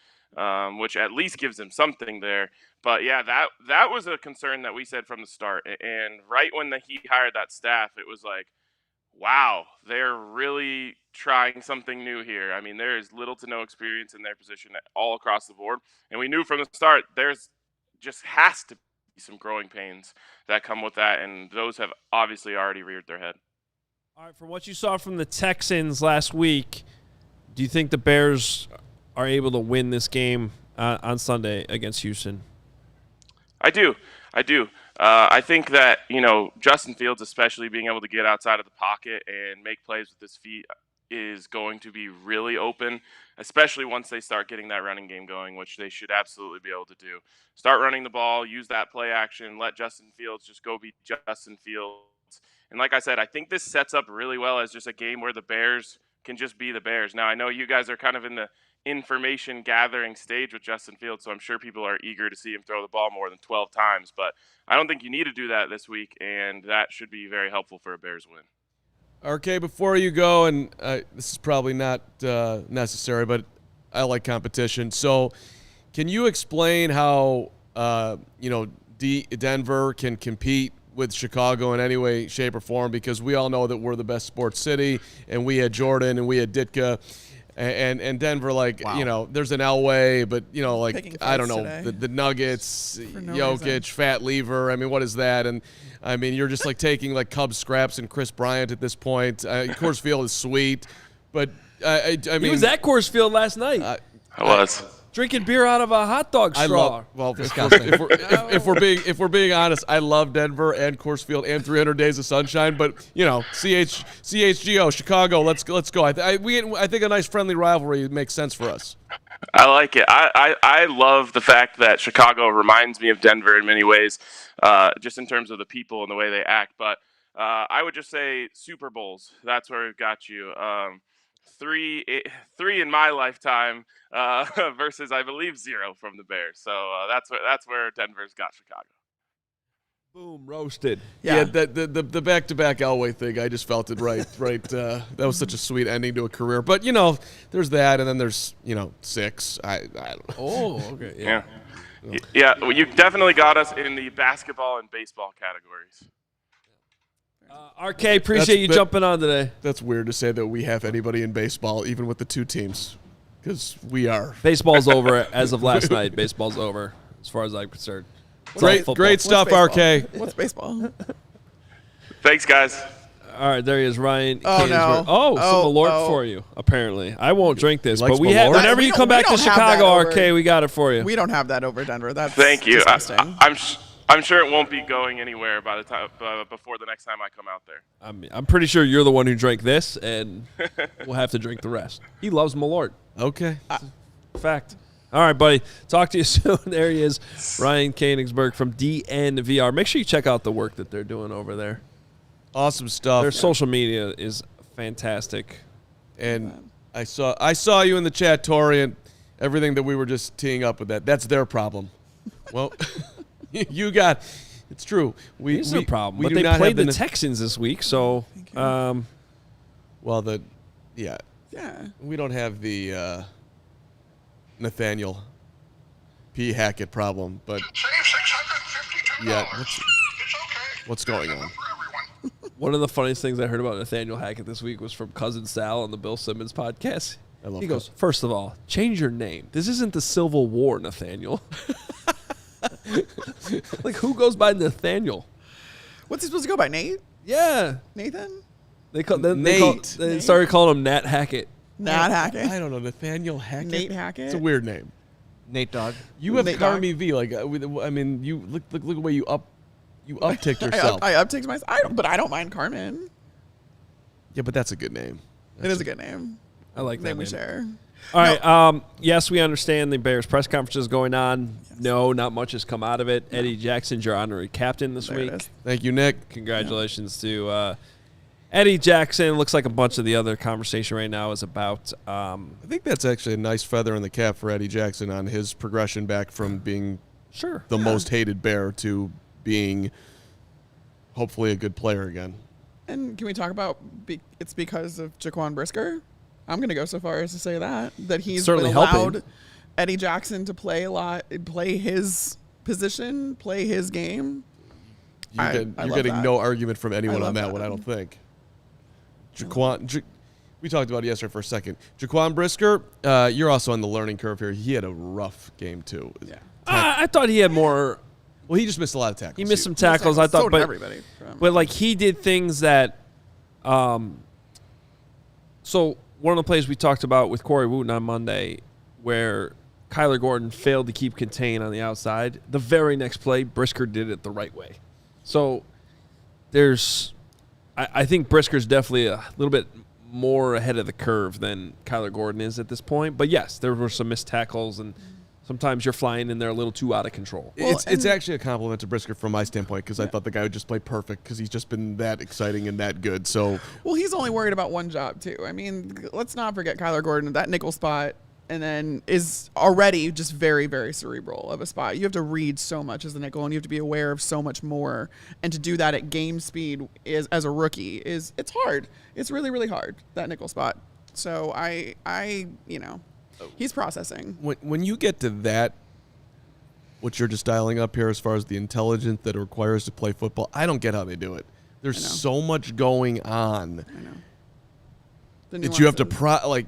Speaker 5: which at least gives him something there. But yeah, that was a concern that we said from the start. And right when he hired that staff, it was like, wow, they're really trying something new here. I mean, there is little to no experience in their position all across the board. And we knew from the start there's just has to be some growing pains that come with that. And those have obviously already reared their head.
Speaker 1: All right, from what you saw from the Texans last week, do you think the Bears are able to win this game on Sunday against Houston?
Speaker 5: I do. I think that, Justin Fields, especially being able to get outside of the pocket and make plays with his feet, is going to be really open, especially once they start getting that running game going, which they should absolutely be able to do. Start running the ball, use that play action, let Justin Fields just go be Justin Fields. And like I said, I think this sets up really well as just a game where the Bears can just be the Bears. Now, I know you guys are kind of in the information gathering stage with Justin Fields, so I'm sure people are eager to see him throw the ball more than 12 times, but I don't think you need to do that this week, and that should be very helpful for a Bears win.
Speaker 2: Okay, before you go, and this is probably not necessary, but I like competition. So can you explain how, Denver can compete with Chicago in any way, shape, or form? Because we all know that we're the best sports city, and we had Jordan, and we had Ditka, and Denver, wow. There's an Elway, but, I don't know, the Nuggets, Jokic, Fat Lever. I mean, what is that? And, I mean, you're just, taking, Cubs scraps and Chris Bryant at this point. Coors Field is sweet, but, I mean.
Speaker 1: He was at Coors Field last night.
Speaker 5: I was.
Speaker 1: Drinking beer out of a hot dog straw.
Speaker 2: If we're being honest, I love Denver and Coors Field and 300 Days of Sunshine, but CHGO Chicago, let's go. I think a nice friendly rivalry makes sense for us.
Speaker 5: I like it. I love the fact that Chicago reminds me of Denver in many ways, just in terms of the people and the way they act. But I would just say Super Bowls. That's where we've got you. Three in my lifetime versus, I believe, 0 from the Bears. So that's where Denver's got Chicago.
Speaker 1: Boom, roasted.
Speaker 2: Yeah, the back-to-back Elway thing, I just felt it right. That was such a sweet ending to a career. But, there's that, and then there's, 6. I don't know.
Speaker 1: Oh, okay. Yeah.
Speaker 5: Yeah, well, you definitely got us in the basketball and baseball categories.
Speaker 1: RK, appreciate you jumping on today.
Speaker 2: That's weird to say that we have anybody in baseball, even with the 2 teams, because we are.
Speaker 1: Baseball's over as of last night. Baseball's over, as far as I'm concerned.
Speaker 2: Great stuff, RK.
Speaker 3: What's baseball?
Speaker 5: Thanks, guys.
Speaker 1: All right, there he is, Ryan.
Speaker 3: Oh, no.
Speaker 1: Oh, some Malort for you, apparently. I won't drink this, but we have.
Speaker 2: Malort?
Speaker 1: Whenever you come back to Chicago, RK, we got it for you.
Speaker 3: We don't have that over Denver. That's
Speaker 5: Thank you.
Speaker 3: disgusting.
Speaker 5: I'm sure it won't be going anywhere by the time before the next time I come out there.
Speaker 1: I'm pretty sure you're the one who drank this, and we'll have to drink the rest. He loves Malort.
Speaker 2: Okay.
Speaker 1: Fact. All right, buddy. Talk to you soon. There he is, Ryan Koenigsberg from DNVR. Make sure you check out the work that they're doing over there.
Speaker 2: Awesome stuff.
Speaker 1: Their social media is fantastic.
Speaker 2: And I saw you in the chat, Torian. Everything that we were just teeing up with that's their problem. Well, it's true.
Speaker 1: It's no problem. But they played the Texans this week, so.
Speaker 2: Yeah. We don't have the Nathaniel P. Hackett problem, but what's going on?
Speaker 1: One of the funniest things I heard about Nathaniel Hackett this week was from Cousin Sal on the Bill Simmons podcast. He goes, first of all, change your name. This isn't the Civil War, Nathaniel. Like, who goes by Nathaniel?
Speaker 3: What's he supposed to go by, Nate?
Speaker 1: Yeah.
Speaker 3: Nathan?
Speaker 1: They started calling him Nat Hackett.
Speaker 3: Nat Hackett?
Speaker 2: I don't know. Nathaniel Hackett?
Speaker 3: Nate Hackett?
Speaker 2: It's a weird name.
Speaker 4: Nate Dogg.
Speaker 2: You have Carmi V. Like, I mean, you look the way you upticked yourself.
Speaker 3: I upticked myself. But I don't mind Carmen.
Speaker 2: Yeah, but that's a good name.
Speaker 3: It is a good name.
Speaker 1: I like that name.
Speaker 3: We share.
Speaker 1: All right. Yes, we understand the Bears press conference is going on. Yes. No, not much has come out of it. No. Eddie Jackson's your honorary captain this week.
Speaker 2: Thank you, Nick.
Speaker 1: Congratulations to Eddie Jackson. Looks like a bunch of the other conversation right now is about.
Speaker 2: I think that's actually a nice feather in the cap for Eddie Jackson on his progression back from being the most hated Bear to being hopefully a good player again.
Speaker 3: And can we talk about it's because of Jaquan Brisker? I'm going to go so far as to say that he's
Speaker 1: certainly
Speaker 3: allowed
Speaker 1: helping
Speaker 3: Eddie Jackson to play a lot, play his position, play his game.
Speaker 2: You're getting no argument from anyone on that one, I don't think. Jaquan, we talked about it yesterday for a second. Jaquan Brisker, you're also on the learning curve here. He had a rough game too.
Speaker 1: Yeah, I thought he had more.
Speaker 2: Well, he just missed a lot of tackles.
Speaker 1: He missed some tackles. I thought,
Speaker 3: so did everybody.
Speaker 1: But like he did things that. So one of the plays we talked about with Corey Wooten on Monday, where Kyler Gordon failed to keep contained on the outside. The very next play, Brisker did it the right way. So I think Brisker's definitely a little bit more ahead of the curve than Kyler Gordon is at this point. But yes, there were some missed tackles, and sometimes you're flying in there a little too out of control.
Speaker 2: It's actually a compliment to Brisker from my standpoint, because I thought the guy would just play perfect because he's just been that exciting and that good. So,
Speaker 3: well, he's only worried about one job too. I mean, let's not forget Kyler Gordon, that nickel spot, and then is already just very, very cerebral of a spot. You have to read so much as a nickel, and you have to be aware of so much more. And to do that at game speed as a rookie it's hard. It's really, really hard, that nickel spot. So he's processing.
Speaker 2: When you get to that, what you're just dialing up here as far as the intelligence that it requires to play football, I don't get how they do it. There's so much going on.
Speaker 3: I know.
Speaker 2: That you have to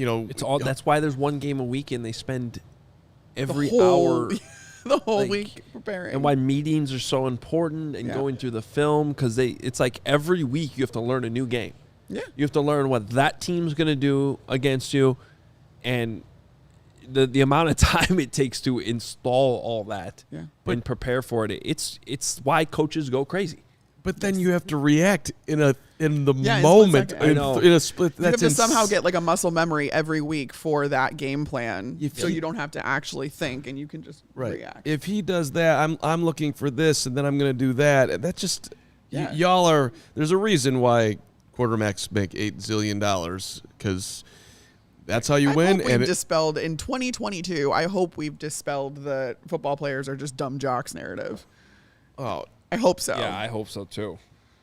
Speaker 2: it's all.
Speaker 1: That's why there's one game a week, and they spend every hour,
Speaker 3: the whole week preparing.
Speaker 1: And why meetings are so important and going through the film, because it's like every week you have to learn a new game.
Speaker 3: Yeah,
Speaker 1: you have to learn what that team's going to do against you. And the amount of time it takes to install all that and prepare for it, it's why coaches go crazy.
Speaker 2: But then you have to react in the
Speaker 3: Yeah,
Speaker 2: moment.
Speaker 3: in
Speaker 2: In a split.
Speaker 3: You have
Speaker 2: That's
Speaker 3: to somehow get like a muscle memory every week for that game plan, so you don't have to actually think and you can just react.
Speaker 2: If he does that, I'm looking for this, and then I'm going to do that. And that just y'all are. There's a reason why quarterbacks make $8 zillion because that's how you win.
Speaker 3: Hope we've dispelled in 2022. I hope we've dispelled the football players are just dumb jocks narrative.
Speaker 2: Oh,
Speaker 3: I hope so.
Speaker 1: Yeah, I hope so too.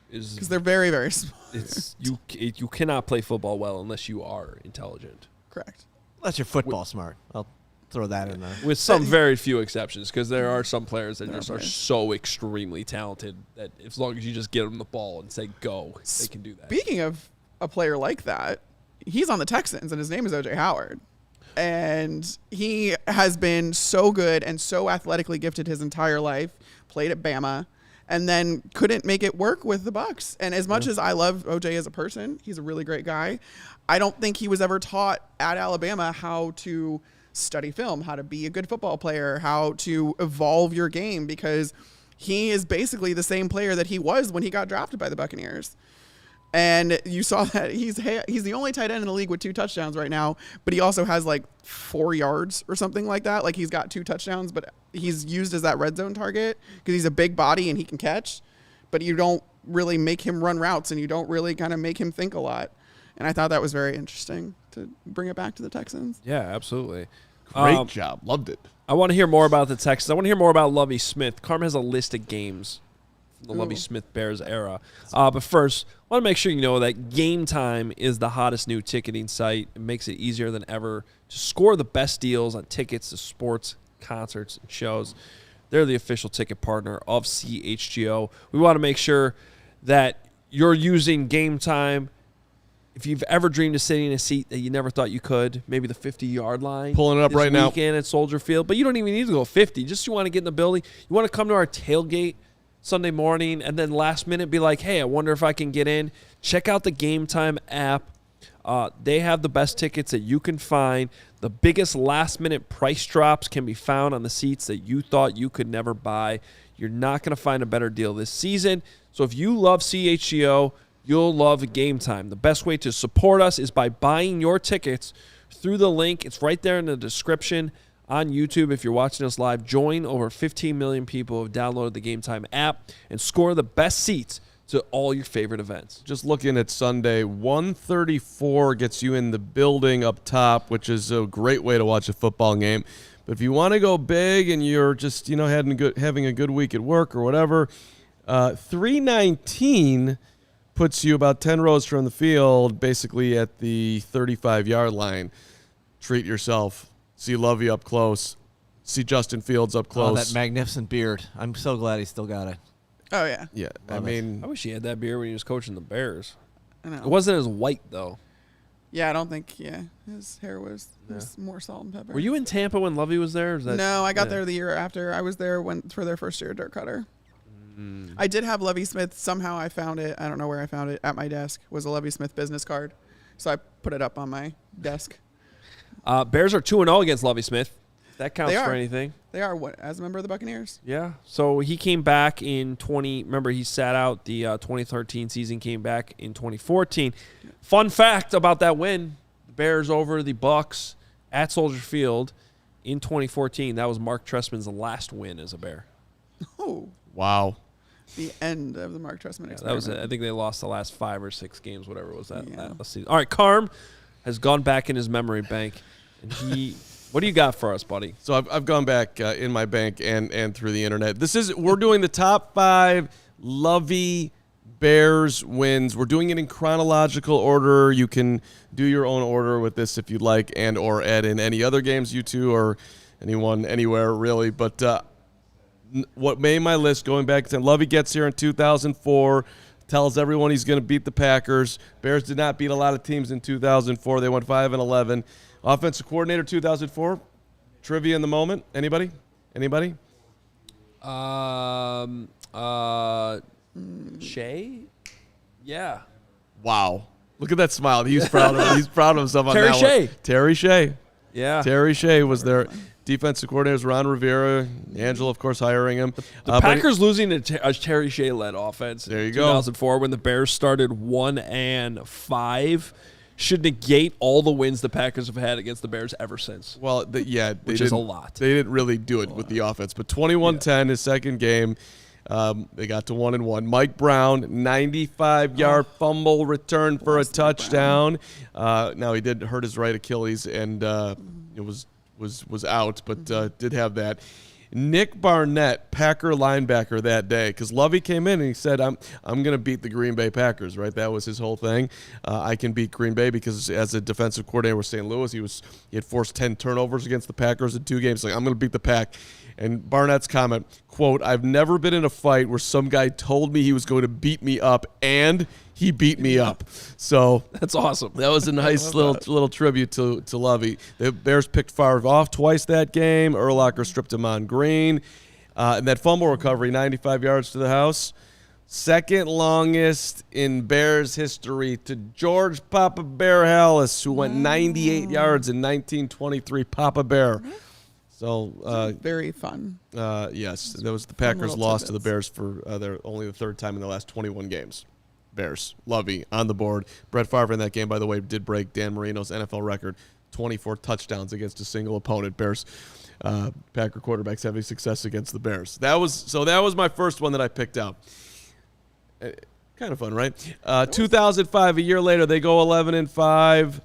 Speaker 3: Because they're very, very smart.
Speaker 1: You cannot play football well unless you are intelligent.
Speaker 3: Correct.
Speaker 4: Unless you're football smart. I'll throw that in there.
Speaker 1: With some very few exceptions, because there are some players that just are so extremely talented that as long as you just get them the ball and say go, they can do that.
Speaker 3: Speaking of a player like that, he's on the Texans, and his name is O.J. Howard. And he has been so good and so athletically gifted his entire life, played at Bama, and then couldn't make it work with the Bucs. And as much as I love OJ as a person, he's a really great guy. I don't think he was ever taught at Alabama how to study film, how to be a good football player, how to evolve your game, because he is basically the same player that he was when he got drafted by the Buccaneers. And you saw that he's the only tight end in the league with 2 touchdowns right now, but he also has like 4 yards or something like that. Like he's got 2 touchdowns, but he's used as that red zone target because he's a big body and he can catch, but you don't really make him run routes and you don't really kind of make him think a lot. And I thought that was very interesting to bring it back to the Texans.
Speaker 1: Yeah, absolutely.
Speaker 2: great job. Loved it.
Speaker 1: I want to hear more about the Texans. I want to hear more about Lovie Smith. Carmen has a list of games from the Lovie Smith Bears era. But first, I want to make sure you know that Game Time is the hottest new ticketing site. It makes it easier than ever to score the best deals on tickets to sports, concerts, and shows. They're the official ticket partner of CHGO. We want to make sure that you're using Game Time. If you've ever dreamed of sitting in a seat that you never thought you could, maybe the 50-yard line.
Speaker 2: Pulling it up right now.
Speaker 1: This weekend at Soldier Field. But you don't even need to go 50. Just you want to get in the building. You want to come to our tailgate Sunday morning and then last minute be like, hey, I wonder if I can get in. Check out the Game Time app. They have the best tickets that you can find. The biggest last-minute price drops can be found on the seats that you thought you could never buy. You're not going to find a better deal this season. So if you love CHGO, you'll love Game Time. The best way to support us is by buying your tickets through the link. It's right there in the description on YouTube. If you're watching us live, join over 15 million people who have downloaded the Game Time app and score the best seats to all your favorite events.
Speaker 2: Just looking at Sunday, 134 gets you in the building up top, which is a great way to watch a football game. But if you want to go big and you're just, having a good week at work or whatever, 319 puts you about 10 rows from the field, basically at the 35-yard line. Treat yourself. See Lovie up close. See Justin Fields up close.
Speaker 4: Oh, that magnificent beard. I'm so glad he still got it.
Speaker 3: Oh, yeah.
Speaker 2: Yeah,
Speaker 1: I wish he had that beard when he was coaching the Bears.
Speaker 3: I know.
Speaker 1: It wasn't as white, though.
Speaker 3: Yeah, I don't think, his hair was more salt and pepper.
Speaker 1: Were you in Tampa when Lovie was there?
Speaker 3: No, I got there the year after. I was there for their first year at Dirt Cutter. I did have Lovie Smith. Somehow I found it. I don't know where I found it. At my desk was a Lovie Smith business card. So I put it up on my desk.
Speaker 1: Bears are 2-0 against Lovie Smith. That counts for anything.
Speaker 3: They are, as a member of the Buccaneers.
Speaker 1: Yeah. So he came back in remember he sat out the 2013 season, came back in 2014. Fun fact about that win, the Bears over the Bucs at Soldier Field in 2014. That was Mark Trestman's last win as a Bear.
Speaker 3: Oh.
Speaker 2: Wow.
Speaker 3: The end of the Mark Trestman experiment.
Speaker 1: That was it. I think they lost the last 5 or 6 games, whatever it was that season. All right, Carm has gone back in his memory bank, and what do you got for us, buddy?
Speaker 2: So I've gone back in my bank and through the internet. We're doing the top 5 Lovie Bears wins. We're doing it in chronological order. You can do your own order with this if you'd like, and or add in any other games you two or anyone anywhere really. But what made my list going back to Lovie gets here in 2004, tells everyone he's going to beat the Packers. Bears did not beat a lot of teams in 2004. They went 5-11. Offensive coordinator 2004. Trivia in the moment. Anybody?
Speaker 1: Shea? Yeah.
Speaker 2: Wow. Look at that smile. He's proud of himself on
Speaker 1: Terry
Speaker 2: that
Speaker 1: Shea.
Speaker 2: one. Terry Shea.
Speaker 1: Yeah.
Speaker 2: Terry Shea was their defensive coordinator. Ron Rivera, Angela, of course, hiring him.
Speaker 1: The Packers losing to a Terry Shea-led offense.
Speaker 2: There you
Speaker 1: in
Speaker 2: go.
Speaker 1: 2004, when the Bears started 1-5, should negate all the wins the Packers have had against the Bears ever since.
Speaker 2: Well,
Speaker 1: which is a lot.
Speaker 2: They didn't really do it with the offense, but 21-10, his second game. They got to 1-1. Mike Brown, 95-yard fumble return for a touchdown. Now he did hurt his right Achilles, and it was out, but did have that. Nick Barnett, Packer linebacker that day, because Lovie came in and he said, "I'm going to beat the Green Bay Packers." Right, that was his whole thing. I can beat Green Bay because as a defensive coordinator with St. Louis, he had forced 10 turnovers against the Packers in 2 games. Like, I'm going to beat the Pack. And Barnett's comment, quote, "I've never been in a fight where some guy told me he was going to beat me up, and he beat me up." So
Speaker 1: that's awesome.
Speaker 2: That was a nice little tribute to Lovie. The Bears picked Favre off twice that game. Urlacher stripped him on green. And that fumble recovery, 95 yards to the house. Second longest in Bears history to George Papa Bear Hallis, who went 98 yards in 1923. Papa Bear. So
Speaker 3: very fun.
Speaker 2: Yes, that was the Packers lost to the Bears for only the third time in the last 21 games. Bears, Lovie on the board. Brett Favre in that game, by the way, did break Dan Marino's NFL record, 24 touchdowns against a single opponent. Bears, Packer quarterbacks having success against the Bears. That was my first one that I picked out. Kind of fun, right? 2005, a year later, they go 11-5.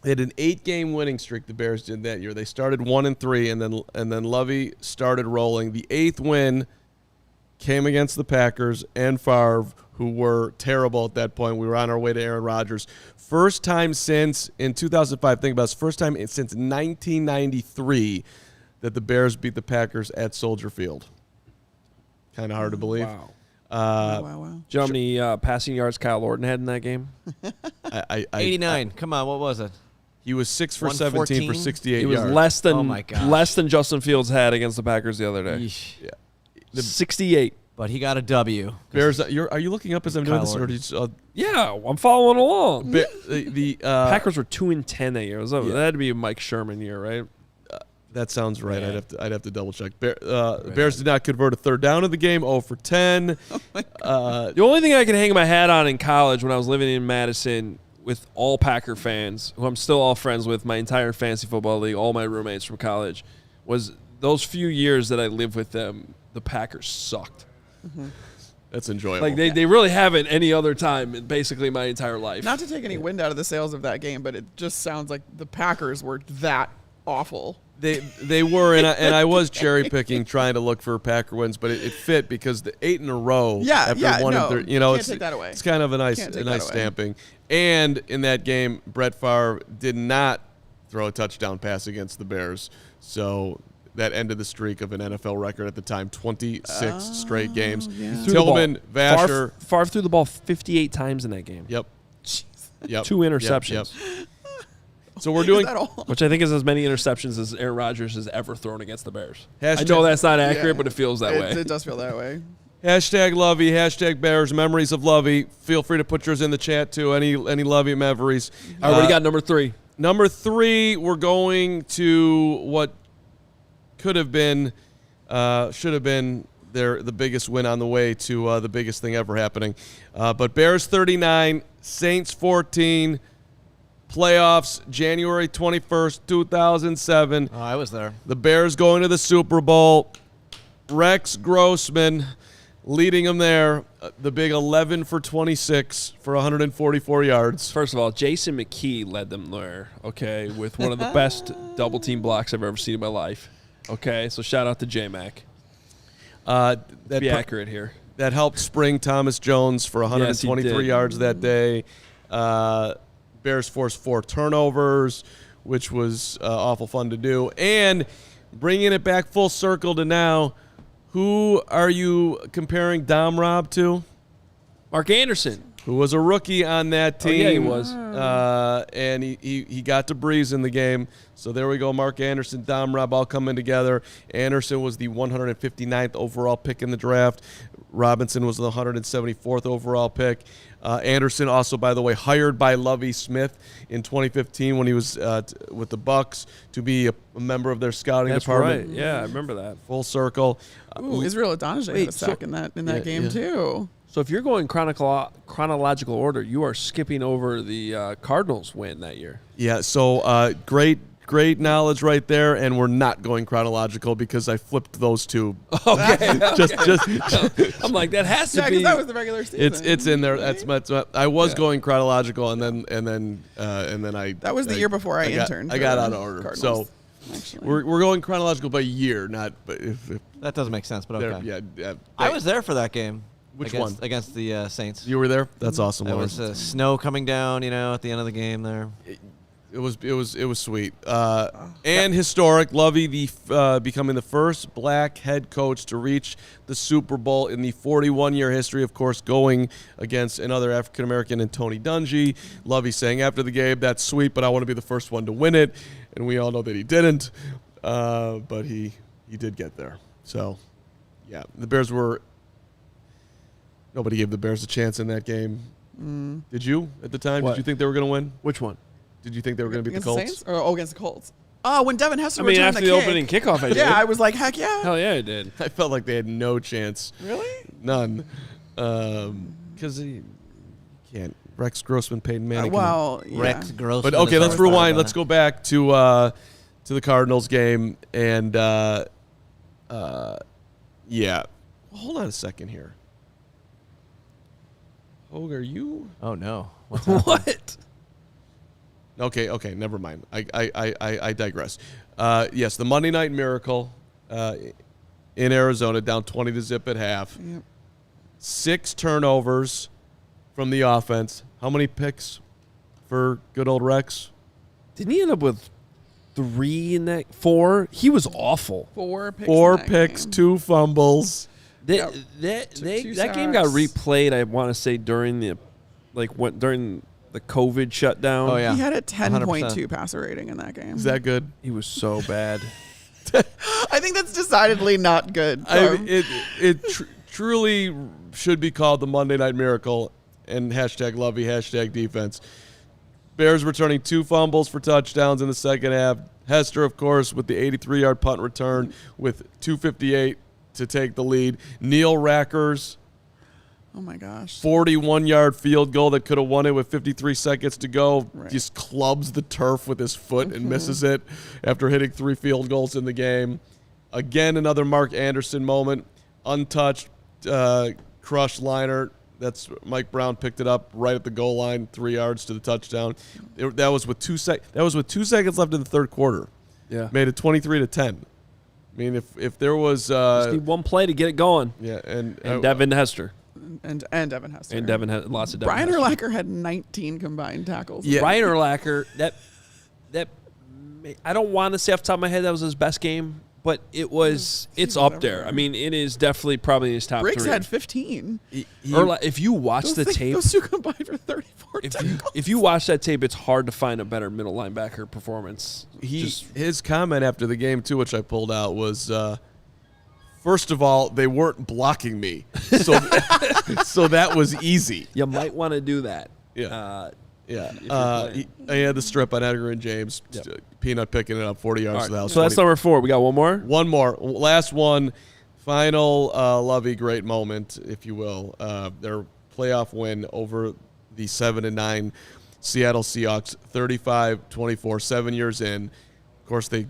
Speaker 2: They had an 8-game winning streak. The Bears did that year. They started 1-3, and then Lovie started rolling. The 8th win came against the Packers and Favre, who were terrible at that point. We were on our way to Aaron Rodgers. First time since in 2005. Think about this. First time since 1993 that the Bears beat the Packers at Soldier Field. Kind of hard to believe.
Speaker 1: Wow.
Speaker 3: Wow.
Speaker 1: Do you know how many passing yards Kyle Orton had in that game?
Speaker 4: 89. Come on, what was it?
Speaker 2: He was 6 for 17 for 68
Speaker 1: yards. It was less than Justin Fields had against the Packers the other day.
Speaker 2: Yeah.
Speaker 1: 68.
Speaker 4: But he got a W.
Speaker 2: Bears, are you looking up as I'm doing this? Or did you,
Speaker 1: yeah, I'm following along.
Speaker 2: The
Speaker 1: Packers were 2-10 that year. That had to be a Mike Sherman year, right?
Speaker 2: That sounds right. Yeah. I'd have to double check. Bears did not convert a third down in the game. 0 for 10.
Speaker 1: The only thing I could hang my hat on in college when I was living in Madison with all Packer fans, who I'm still all friends with, my entire fantasy football league, all my roommates from college, was those few years that I lived with them, the Packers sucked.
Speaker 3: Mm-hmm.
Speaker 2: That's enjoyable.
Speaker 1: Like they really haven't any other time in basically my entire life.
Speaker 3: Not to take any wind out of the sails of that game, but it just sounds like the Packers were that awful.
Speaker 2: They were, and I was cherry picking trying to look for Packer wins, but it fit because the 8 in a row after 1 and 3,
Speaker 3: can't take that away.
Speaker 2: It's kind of a nice stamping. And in that game, Brett Favre did not throw a touchdown pass against the Bears, so that ended the streak of an NFL record at the time, 26 straight games.
Speaker 3: Yeah.
Speaker 2: Tillman, Vasher.
Speaker 1: Favre threw the ball 58 times in that game.
Speaker 2: Yep.
Speaker 1: 2 interceptions.
Speaker 2: Yep. So we're doing,
Speaker 1: which I think is as many interceptions as Aaron Rodgers has ever thrown against the Bears.
Speaker 2: I
Speaker 1: know that's not accurate, but it feels that way.
Speaker 3: It does feel that way.
Speaker 2: Hashtag Lovie, hashtag Bears, memories of Lovie. Feel free to put yours in the chat, too, any Lovie memories.
Speaker 1: All right, what do you got, number 3?
Speaker 2: Number 3, we're going to what could have been, should have been the biggest win on the way to the biggest thing ever happening. But Bears 39, Saints 14, playoffs January 21st, 2007.
Speaker 4: Oh, I was there.
Speaker 2: The Bears going to the Super Bowl. Rex Grossman leading them there. The big 11 for 26 for 144 yards.
Speaker 1: First of all, Jason McKee led them there, okay, with one of the best double-team blocks I've ever seen in my life. Okay, so shout out to J-Mac. Be accurate here.
Speaker 2: That helped spring Thomas Jones for 123 yards that day. Bears forced 4 turnovers, which was awful fun to do. And bringing it back full circle to now, who are you comparing Dom Rob to?
Speaker 1: Mark Anderson.
Speaker 2: who was a rookie on that team.
Speaker 1: Oh, yeah, he was.
Speaker 2: And he got to breeze in the game. So there we go. Mark Anderson, Dom Rob all coming together. Anderson was the 159th overall pick in the draft. Robinson was the 174th overall pick. Anderson also, by the way, hired by Lovie Smith in 2015 when he was with the Bucks to be a member of their scouting department.
Speaker 1: Right. Yeah, I remember that.
Speaker 2: Full circle.
Speaker 3: Ooh, Israel Adonijah had a sack in that game too.
Speaker 1: So if you're going chronological order, you are skipping over the Cardinals win that year.
Speaker 2: Yeah, so great knowledge right there, and we're not going chronological because I flipped those two.
Speaker 1: Okay.
Speaker 2: just
Speaker 1: I'm like, that has to
Speaker 3: Yeah,
Speaker 1: be.
Speaker 3: because that was the regular season.
Speaker 2: it's in there.
Speaker 3: right?
Speaker 2: That's I was going chronological, and then I.
Speaker 3: That was the year before I interned.
Speaker 2: I got out of order.
Speaker 3: Cardinals,
Speaker 2: So
Speaker 3: actually.
Speaker 2: we're going chronological by year, not. But if
Speaker 4: That doesn't make sense, but okay.
Speaker 2: yeah.
Speaker 4: I was there for that game.
Speaker 2: Which
Speaker 4: against,
Speaker 2: one?
Speaker 4: Against the Saints.
Speaker 2: You were there. That's awesome.
Speaker 4: There
Speaker 2: Lawrence.
Speaker 4: was snow coming down, at the end of the game there.
Speaker 2: It was sweet and historic. Lovie becoming the first black head coach to reach the Super Bowl in the 41-year history. Of course, going against another African American in Tony Dungy. Lovie saying after the game, "That's sweet, but I want to be the first one to win it." And we all know that he didn't, but he did get there. So, yeah, the Bears were. Nobody gave the Bears a chance in that game. Did you at the time?
Speaker 1: What?
Speaker 2: Did you think they were going to win?
Speaker 1: Which one?
Speaker 2: Did you think they were going to beat the
Speaker 3: against
Speaker 2: Colts?
Speaker 3: Saints? Or against the Colts. Oh, when Devin Hester
Speaker 1: I mean,
Speaker 3: returned
Speaker 1: after
Speaker 3: the
Speaker 1: the
Speaker 3: kick.
Speaker 1: opening kickoff, I did.
Speaker 3: Yeah, I was like, heck yeah.
Speaker 1: Hell yeah, I did.
Speaker 2: I felt like they had no chance.
Speaker 3: Really?
Speaker 2: None. Because you can't. Rex Grossman, Peyton Manning.
Speaker 3: Well, yeah.
Speaker 4: Rex Grossman.
Speaker 2: But okay,
Speaker 4: is
Speaker 2: let's
Speaker 4: what I thought
Speaker 2: rewind.
Speaker 4: about
Speaker 2: Let's
Speaker 4: it.
Speaker 2: go back to the Cardinals game. And, yeah. Hold on a second here. Hoge, are you?
Speaker 4: Oh, no. What's happening?
Speaker 1: What?
Speaker 2: Okay, never mind. I digress. Yes, the Monday Night Miracle in Arizona, down 20-0 at half.
Speaker 3: Yep.
Speaker 2: 6 turnovers from the offense. How many picks for good old Rex?
Speaker 1: Didn't he end up with 3 in that? 4? He was awful.
Speaker 3: 4 picks.
Speaker 2: 4
Speaker 3: in that
Speaker 2: picks,
Speaker 3: game.
Speaker 2: 2 fumbles.
Speaker 3: Yep.
Speaker 1: That
Speaker 3: Two
Speaker 1: game got
Speaker 3: sacks.
Speaker 1: replayed, I want to say, during the COVID shutdown.
Speaker 4: Oh, yeah.
Speaker 3: He had a 10.2
Speaker 4: 100%.
Speaker 3: passer rating in that game.
Speaker 2: Is that good?
Speaker 1: He was so bad.
Speaker 3: I think that's decidedly not good.
Speaker 2: It truly should be called the Monday Night Miracle and #Lovey, #defense. Bears returning 2 fumbles for touchdowns in the second half. Hester, of course, with the 83-yard punt return with 2:58 to take the lead. Neil Rackers,
Speaker 3: Oh my gosh.
Speaker 2: 41-yard field goal that could have won it with 53 seconds to go.
Speaker 3: Right.
Speaker 2: Just clubs the turf with his foot and misses it after hitting 3 field goals in the game. Again, another Mark Anderson moment. Untouched, crushed liner. That's Mike Brown picked it up right at the goal line, 3 yards to the touchdown. That was with 2 seconds left in the third quarter.
Speaker 1: Yeah.
Speaker 2: Made it 23-10. I mean, if there was
Speaker 1: Just need one play to get it going.
Speaker 2: yeah, and
Speaker 1: Devin Hester.
Speaker 3: And Devin Hester.
Speaker 1: And Devin had lots of Devin
Speaker 3: Brian
Speaker 1: Hester.
Speaker 3: Urlacher had 19 combined tackles.
Speaker 2: Yeah.
Speaker 1: Brian Urlacher, that I don't want to say off the top of my head that was his best game, but it's up there. I mean, it is definitely probably his top
Speaker 3: Briggs
Speaker 1: 3.
Speaker 3: had 15.
Speaker 1: If you watch the tape,
Speaker 3: Those 2 combined for 34 tackles.
Speaker 1: if you watch that tape, it's hard to find a better middle linebacker performance.
Speaker 2: his comment after the game too, which I pulled out, was first of all, they weren't blocking me, so so that was easy.
Speaker 1: You might want to do that.
Speaker 2: Yeah. Yeah,
Speaker 1: playing.
Speaker 2: he had the strip on Edgar and James.
Speaker 1: Yep.
Speaker 2: Peanut picking it up 40 yards to the house.
Speaker 1: So that's number 4. We got one more.
Speaker 2: One more, last one, final Lovey great moment, if you will. Their playoff win over the 7-9 Seattle Seahawks, 35-24, 7 years in. Of course, they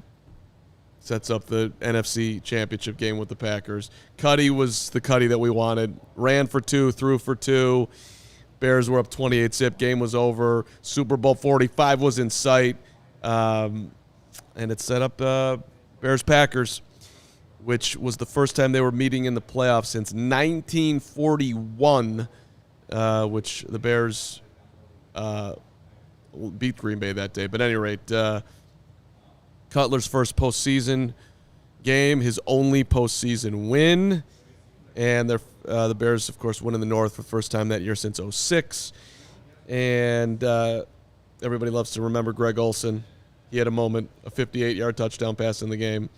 Speaker 2: sets up the NFC Championship game with the Packers. Cuddy was the Cuddy that we wanted. Ran for 2, threw for 2. Bears were up 28-0. Game was over. Super Bowl 45 was in sight. And it set up Bears-Packers, which was the first time they were meeting in the playoffs since 1941, which the Bears beat Green Bay that day. But at any rate, Cutler's first postseason game, his only postseason win. And the Bears, of course, won in the North for the first time that year since 2006. And everybody loves to remember Greg Olsen. He had a moment, a 58-yard touchdown pass in the game.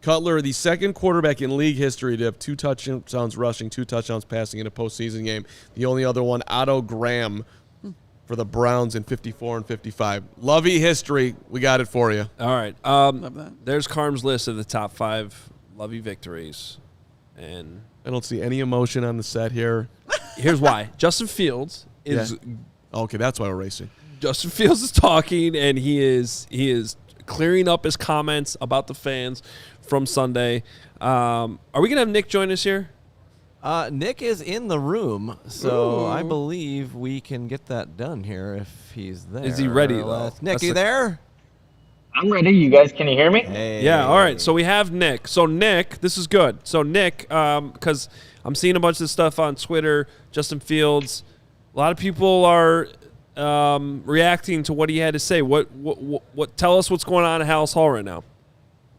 Speaker 2: Cutler, the second quarterback in league history to have 2 touchdowns rushing, 2 touchdowns passing in a postseason game. The only other one, Otto Graham for the Browns in 54 and 55. Lovey history. We got it for you.
Speaker 1: All right.
Speaker 3: Love that.
Speaker 1: There's Carm's list of the top 5 Lovey victories. And
Speaker 2: I don't see any emotion on the set here.
Speaker 1: here's why. Justin Fields is
Speaker 2: Okay, that's why we're racing.
Speaker 1: Justin Fields is talking, and he is clearing up his comments about the fans from Sunday. Are we going to have Nick join us here?
Speaker 4: Nick is in the room, so
Speaker 3: Ooh.
Speaker 4: I believe we can get that done here if he's there.
Speaker 1: Is he ready, though?
Speaker 4: Nick, you there?
Speaker 6: I'm ready. You guys, can you hear me?
Speaker 4: Hey.
Speaker 1: Yeah, all right. So we have Nick. So, Nick, this is good. So, Nick, because I'm seeing a bunch of stuff on Twitter, Justin Fields, a lot of people are reacting to what he had to say. What tell us what's going on at Hallis Hall right now.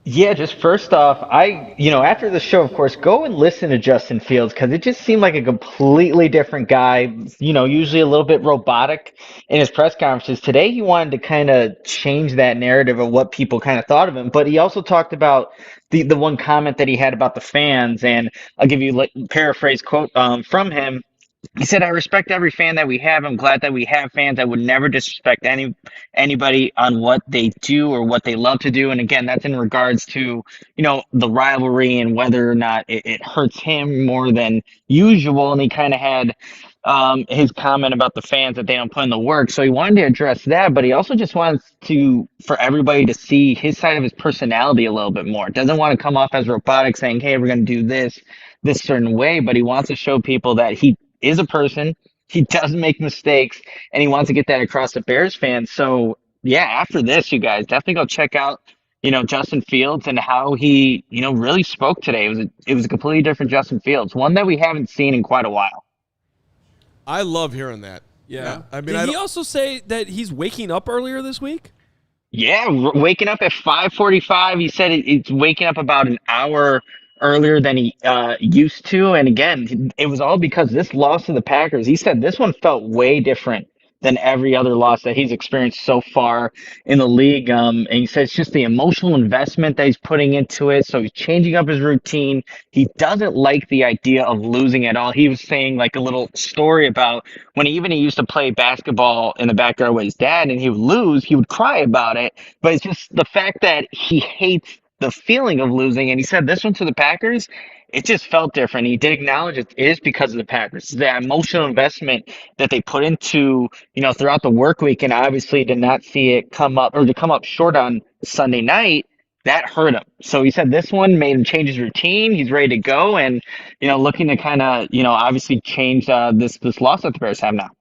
Speaker 6: Yeah, just first off, after the show, of course, go and listen to Justin Fields because it just seemed like a completely different guy, usually a little bit robotic in his press conferences. Today, he wanted to kind of change that narrative of what people kind of thought of him, but he also talked about the one comment that he had about the fans, and I'll give you a paraphrase quote from him. He said, "I respect every fan that we have. I'm glad that we have fans. I would never disrespect anybody on what they do or what they love to do." And again, that's in regards to, the rivalry and whether or not it hurts him more than usual. And he kind of had his comment about the fans that they don't put in the work. So he wanted to address that, but he also just wants for everybody to see his side of his personality a little bit more. Doesn't want to come off as robotic saying, "Hey, we're going to do this certain way," but he wants to show people that he is a person, he does make mistakes, and he wants to get that across to Bears fans. So yeah, after this, you guys definitely go check out, Justin Fields and how he, really spoke today. It was a completely different Justin Fields, one that we haven't seen in quite a while.
Speaker 2: I love hearing that.
Speaker 1: Yeah.
Speaker 2: I mean,
Speaker 1: Did he also say that he's waking up earlier this week?
Speaker 6: Yeah, waking up at 5:45. He said it's waking up about an hour earlier than he used to. And again, it was all because this loss to the Packers, he said this one felt way different than every other loss that he's experienced so far in the league. And he said it's just the emotional investment that he's putting into it. So he's changing up his routine. He doesn't like the idea of losing at all. He was saying like a little story about when he used to play basketball in the backyard with his dad and he would lose, he would cry about it. But it's just the fact that he hates the feeling of losing. And he said this one to the Packers, it just felt different. He did acknowledge it is because of the Packers. The emotional investment that they put into, throughout the work week, and obviously did not see it come up short on Sunday night. That hurt him. So he said this one made him change his routine. He's ready to go and, looking to kind of, obviously change this loss that the Bears have now.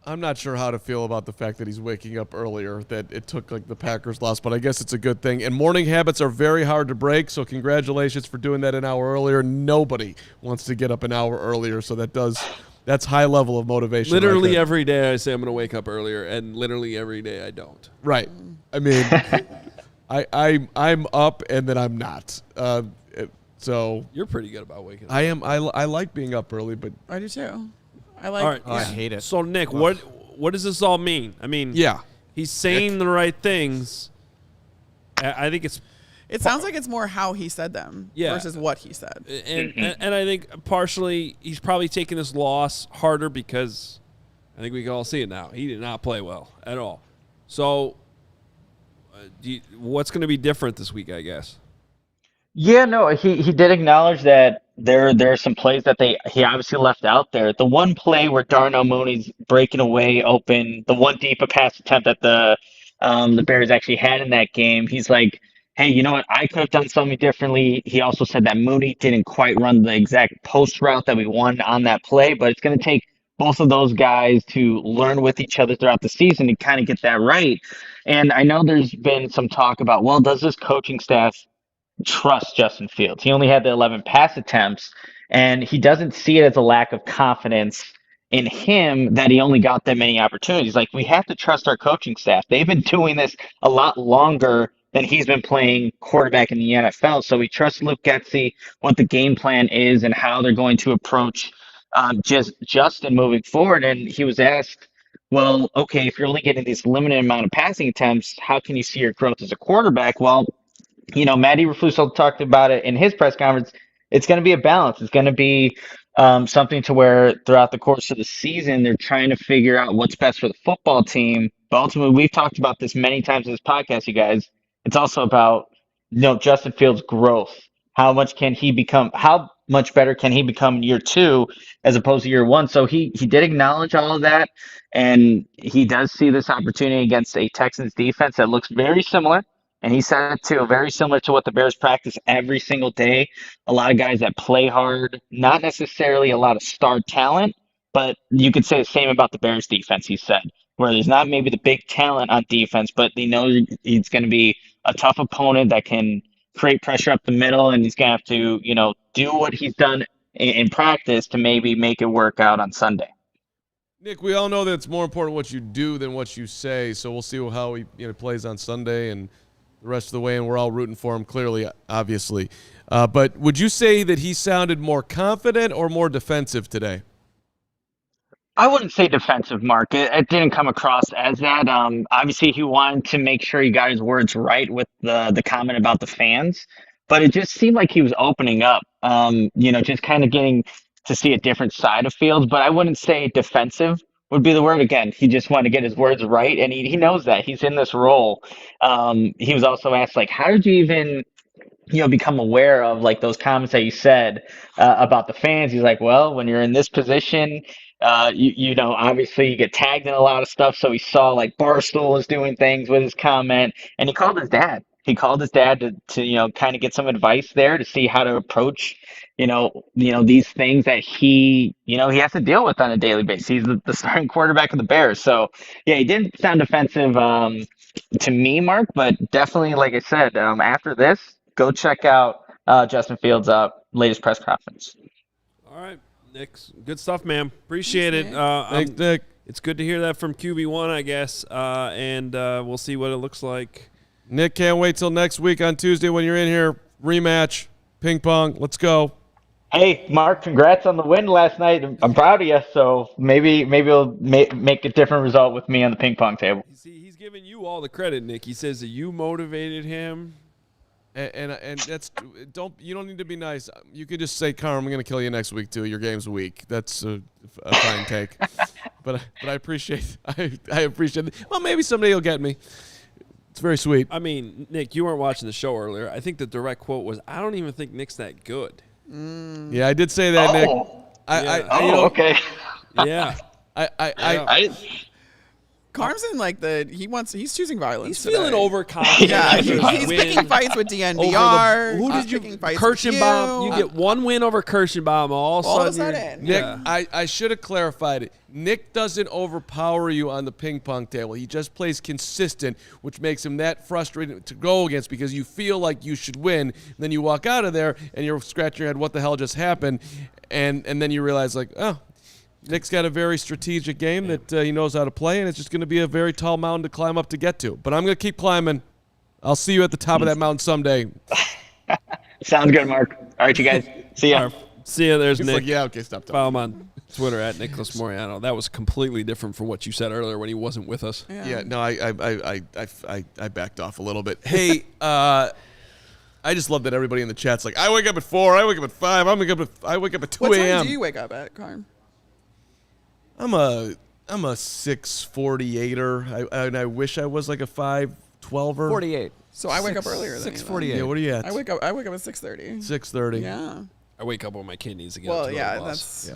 Speaker 2: I'm not sure how to feel about the fact that he's waking up earlier, that it took like the Packers loss, but I guess it's a good thing. And morning habits are very hard to break, so congratulations for doing that an hour earlier. Nobody wants to get up an hour earlier, so that's high level of motivation.
Speaker 1: Literally
Speaker 2: right
Speaker 1: every day I say I'm going to wake up earlier, and literally every day I don't.
Speaker 2: Right. I mean, I'm up and then I'm not. So
Speaker 1: You're pretty good about waking up.
Speaker 2: I am. I like being up early, but
Speaker 3: I do too. I like.
Speaker 1: All right.
Speaker 4: Oh, I hate it.
Speaker 1: So, Nick, what does this all mean? I mean,
Speaker 2: yeah,
Speaker 1: he's saying the right things. I think
Speaker 3: It sounds like it's more how he said them versus what he said.
Speaker 1: and I think partially he's probably taking this loss harder because I think we can all see it now. He did not play well at all. So, what's going to be different this week, I guess?
Speaker 6: Yeah, no, he did acknowledge that there are some plays that he obviously left out there. The one play where Darnell Mooney's breaking away open, the one deep pass attempt that the Bears actually had in that game. He's like, hey, you know what? I could have done something differently. He also said that Mooney didn't quite run the exact post route that we wanted on that play, but it's going to take both of those guys to learn with each other throughout the season to kind of get that right. And I know there's been some talk about, well, does this coaching staff trust Justin Fields? He only had the 11 pass attempts, and he doesn't see it as a lack of confidence in him that he only got that many opportunities. Like, we have to trust our coaching staff. They've been doing this a lot longer than he's been playing quarterback in the NFL. So we trust Luke Getsy, what the game plan is and how they're going to approach Justin moving forward. And he was asked, well, okay, if you're only getting this limited amount of passing attempts, how can you see your growth as a quarterback? Well, Matt Eberflus talked about it in his press conference. It's going to be a balance. It's going to be something to where throughout the course of the season, they're trying to figure out what's best for the football team. But ultimately, we've talked about this many times in this podcast, you guys. It's also about, Justin Fields' growth. How much better can he become in year 2 as opposed to year 1? So he did acknowledge all of that, and he does see this opportunity against a Texans defense that looks very similar. And he said it too, very similar to what the Bears practice every single day. A lot of guys that play hard, not necessarily a lot of star talent, but you could say the same about the Bears defense, he said, where there's not maybe the big talent on defense, but they know it's going to be a tough opponent that can create pressure up the middle, and he's going to have to, do what he's done in practice to maybe make it work out on Sunday.
Speaker 2: Nick, we all know that it's more important what you do than what you say, so we'll see how he plays on Sunday and the rest of the way, and we're all rooting for him, clearly, obviously. But would you say that he sounded more confident or more defensive today?
Speaker 6: I wouldn't say defensive, Mark. It didn't come across as that. Obviously, he wanted to make sure he got his words right with the comment about the fans, but it just seemed like he was opening up, just kind of getting to see a different side of Fields. But I wouldn't say defensive would be the word. Again, he just wanted to get his words right, and he knows that. He's in this role. He was also asked, how did you even become aware of those comments that you said about the fans? He's like, well, when you're in this position, obviously you get tagged in a lot of stuff. So he saw Barstool was doing things with his comment, and he called his dad. He called his dad to kind of get some advice there to see how to approach, these things that he has to deal with on a daily basis. He's the starting quarterback of the Bears. So yeah, he didn't sound offensive to me, Mark, but definitely, like I said, after this, go check out Justin Fields' latest press conference.
Speaker 1: All right, Nick, good stuff, man. Appreciate it.
Speaker 2: Thanks, Nick.
Speaker 1: It's good to hear that from QB1, I guess, and we'll see what it looks like.
Speaker 2: Nick, can't wait till next week on Tuesday when you're in here. Rematch, ping pong. Let's go.
Speaker 6: Hey, Mark, congrats on the win last night. I'm proud of you. So maybe we'll make a different result with me on the ping pong table.
Speaker 1: See, he's giving you all the credit, Nick. He says that you motivated him.
Speaker 2: And that's you don't need to be nice. You could just say, Carm, I'm going to kill you next week too. Your game's weak. That's a fine take. But I appreciate I appreciate it. Well, maybe someday you'll get me. It's very sweet.
Speaker 1: I mean, Nick, you weren't watching the show earlier. I think the direct quote was, "I don't even think Nick's that good."
Speaker 2: Yeah, I did say that, Nick.
Speaker 6: Okay.
Speaker 1: Yeah.
Speaker 3: Carm's in he's choosing violence.
Speaker 1: He's feeling overconfident.
Speaker 3: Yeah, he's picking fights with DNVR.
Speaker 1: Who did you? Kirschenbaum. You get one win over Kirschenbaum. All of a sudden,
Speaker 2: Nick, I should have clarified it. Nick doesn't overpower you on the ping pong table. He just plays consistent, which makes him that frustrating to go against because you feel like you should win. And then you walk out of there and you're scratching your head, what the hell just happened? And then you realize Nick's got a very strategic game that he knows how to play, and it's just going to be a very tall mountain to climb up to get to. But I'm going to keep climbing. I'll see you at the top of that mountain someday.
Speaker 6: Sounds good, Mark. All right, you guys. See ya.
Speaker 1: See ya. There's
Speaker 2: He's
Speaker 1: Nick.
Speaker 2: yeah, okay, stop talking.
Speaker 1: Follow him on Twitter at Nicholas Moriano. That was completely different from what you said earlier when he wasn't with us.
Speaker 2: Yeah, no, I backed off a little bit. Hey, I just love that everybody in the chat's like, I wake up at 4, I wake up at 5, I wake up at 2 a.m.
Speaker 3: What time do you wake up at, Carm?
Speaker 2: I'm a 6:48er, and I wish I was like a 5:12er.
Speaker 4: 48.
Speaker 3: So I wake up earlier than
Speaker 4: 6:48.
Speaker 2: Yeah, what are you at?
Speaker 3: I wake up at 6:30.
Speaker 2: 6:30.
Speaker 3: Yeah.
Speaker 1: I wake up when my kid needs to get
Speaker 3: Well,
Speaker 1: up to
Speaker 3: yeah,
Speaker 1: the bus.